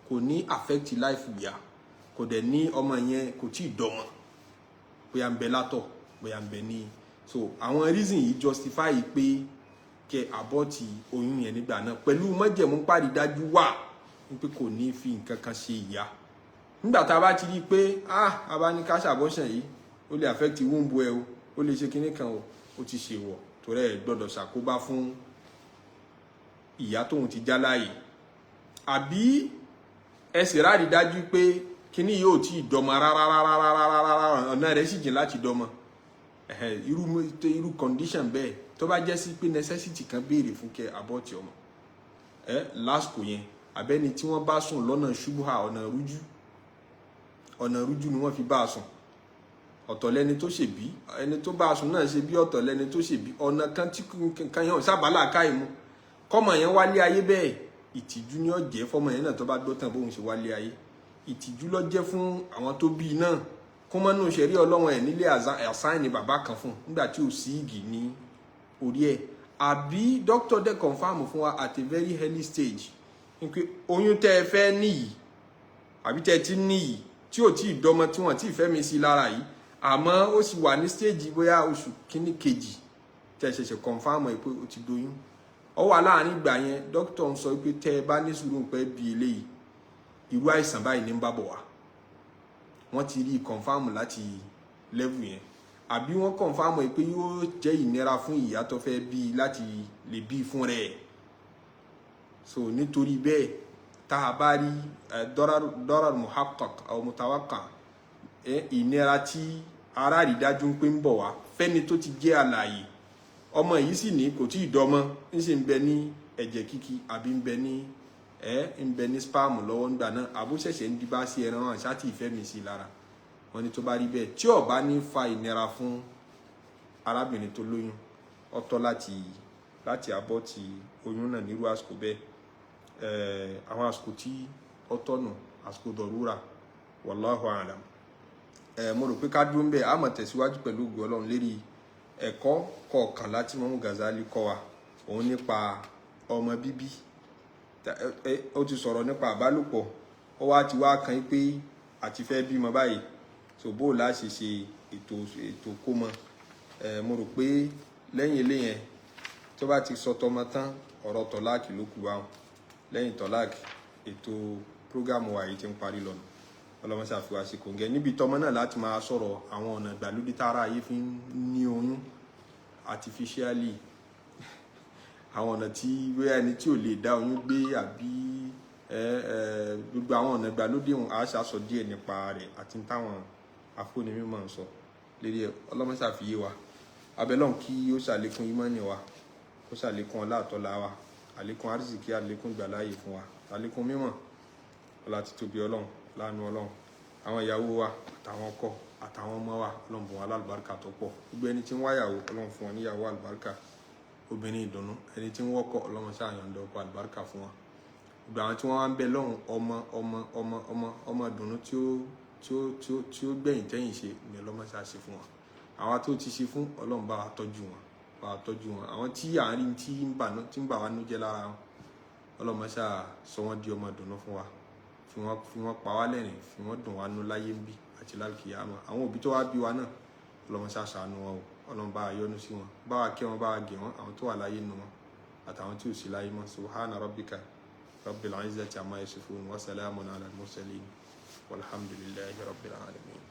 kò ní affect life ìyá kò dẹ̀ ní ọmọ yẹn kò tí ì dọmọ bóyá ń bẹ látọ̀ bóyá ń bẹ ní so àwọn reason yìí justify pé kẹ́ abort oyún yẹn nígbà náà pẹ̀lú májẹ̀mú parí dájú wà wípé kò ní fi nǹkan kan ṣe ìyá nígbà tá a bá ti rí i pé a bá ní ká ṣàbọ̀ṣàn yìí ó lè affect womb ẹ o ó lè ṣe kinní kan o ó ti ṣe wọ̀ torí ẹ̀ gbọ́dọ̀ ṣàkóbá fún ìyá tóun ti já láàyè àbí ẹ sì ráàrí dájú pé kinní yóò tí ì dọmọ rárá ọ̀nà rẹ̀ sì jìn láti dọmọ irú condition bẹ́ẹ̀ tó bá jẹ́ sí pé necessity kan béèrè fún kẹ́ abort ọmọ lásìkò yẹn àbẹ́ni tí wọ́n bá sùn lọ́nà ṣubúhà ọ̀nà rújú ni wọ́n fi bá a sùn ọ̀tọ̀ lẹni tó ṣe bí ẹni tó bá a sùn náà ṣe bí ọ̀tọ̀ lẹni tó ṣe bí ọ̀nà kan tí kan yẹn sábàlá káì mu kọ́mọ yẹn wálé ayé bẹ́ẹ̀ ìtìjú ni ó jẹ́ fọ́mọ yẹn náà tó bá gbọ́ tán bóun ṣe wálé ayé ìtìjú ló jẹ́ fún àwọn tó bí náà kó mọ́ nù ṣẹ̀rí Ọlọ́run ẹ̀ nílé àsáìnì bàbá kan fún nígbà tí ò sí igi ní orí ẹ̀ àbí doctor dẹ̀ confam fún wa at a very early stage pé oyún tẹ́ ẹ fẹ́ níyì àbí tẹ́ ẹ ti níyì tí ò tí ì dọmọ tí wọ́n tí ì fẹ́ mi sí lára yìí àmọ́ ó sì wà ní stage bóyá oṣù kìíní kejì tẹ́ ẹ ṣẹ̀ṣẹ̀ confam ẹ̀ pé ó ti doyún ó wà láàrin ìgbà yẹn doctor ń sọ pé tẹ́ ẹ bá ní sùúrù pé bí eléyìí irú àìsàn báyìí ní ń bá bọ̀ wá wọ́n ti rí confam láti level yẹn àbí wọ́n confam ẹ̀ pé yóò jẹ́ ìnira fún ìyá tó fẹ́ bí láti lè bí fún rẹ̀ so nítorí bẹ́ẹ̀ tá a bá rí dọ́rọ̀ muhaqqaq aw mutawaqqa ìnira tí ara rí dájú pé ń bọ̀ wá fẹ́ni tó ti jẹ́ alààyè ọmọ yìí sì ní kò tí ì dọmọ ń sì ń bẹ ní ẹ̀jẹ̀ kíkí àbí ń bẹ ní spam lọ́wọ́ nígbà náà àbúṣẹ̀ṣẹ̀ ń di bá sí ẹran hàn ṣáàtì ìfẹ́ mi sí lára wọn ni tó bá rí bẹ́ẹ̀ tí ó bá ní fa ìnira fún arábìnrin tó lóyún ó tọ́ láti abort oyún náà nírú àsìkò bẹ́ẹ̀ àwọn àsìkò tí ó tọ́nà àsìkò dọ̀rúra wallahu a'lam mo rò pé ká dúró ń bẹ̀ á máa tẹ̀síwájú pẹ̀lú ògo Ọlọ́run lérí ẹ̀kọ́ kọ̀ọ̀kan láti Imam Al-Ghazzali kọ́ wa òun nípa ọmọ bíbí ó ti sọ̀rọ̀ nípa àbálòpọ̀ ó wá ti wá kan pé àti fẹ́ bímọ báyìí so bó la ṣe ṣe ètò kómọ mo rò pé lẹ́yìn eléyẹn tó bá ti sọ tọmọ tán ọ̀rọ̀ tọ́láàkì ló kù báwọn lẹ́yìn tọ́láàkì ètò prógámù wa yìí ti ń parí lọ́nà ọlọ́mọṣẹ́ àfiwá sí kòǹgẹ́ níbi tọmọ náà láti máa sọ̀rọ̀ àwọn ọ̀nà ìgbàlódé tára ayé fi ń ní oyún artificially àwọn ọ̀nà tí wíwá ẹni tí ò lè dá oyún gbé àbí gbogbo àwọn ọ̀nà ìgbàlódé wọn á ṣàṣọ díẹ̀ nípa rẹ̀ àti táwọn afúnimímọ̀ ń sọ lérí ọlọ́mọṣẹ́ àfiyé wa abẹ́lọ́n kí ó ṣàlékún ìmọ̀ni wa ó ṣàlékún ọláàtọ́lá wa àlékún àrísìkí àlékún ìgbàláyè fún wa àlékún mímọ̀ ọlá ti tóbi Ọlọ́run láàánú Ọlọ́run àwọn ìyàwó wa àtàwọn ọkọ àtàwọn ọmọ wa Ọlọ́run bùn wá lálùbáríkà tó pọ̀ gbogbo ẹni tí ń wáyàwó Ọlọ́run fún wọn níyàwó àlùbáríkà obìnrin ìdùnnú ẹni tí ń wọ́kọ̀ Ọlọ́run ṣàyàndọ̀ ọkọ àlùbáríkà fún wọn gbogbo àwọn tí wọ́n wá ń bẹ lọ́hùn ọmọ ìdùnnú tí ó gbẹ̀yìn tẹ́yìn ṣe ni Ọlọ́run máa ṣe fún wọn. Àwa tó ti ṣe fún Ọlọ́run bá wa tọ́jú wọn, àwọn tí àárín tí ń bà wá nú jẹ́ lára wọn Ọlọ́run máa sọ wọ́n di ọmọ ìdùnnú fún wa, fi wọ́n pa wá lẹ́rìn, fi wọ́n dùn wá nú láyé ń bí àti lálùkìyámà. Àwọn òbí tó wá bí wa náà Ọlọ́run ṣàánú wọn o, Ọlọ́run bá wa yọ́nú sí wọn, bá wa kẹ́ wọn, bá wa gẹ̀ wọn, àwọn tó wà láyé nù wọn àtàwọn tí ò sí láyé mọ́. Subhana rabbika rabbil izzati amma yasifun wa salamun ala al-mursalin walhamdulillahi rabbil alamin.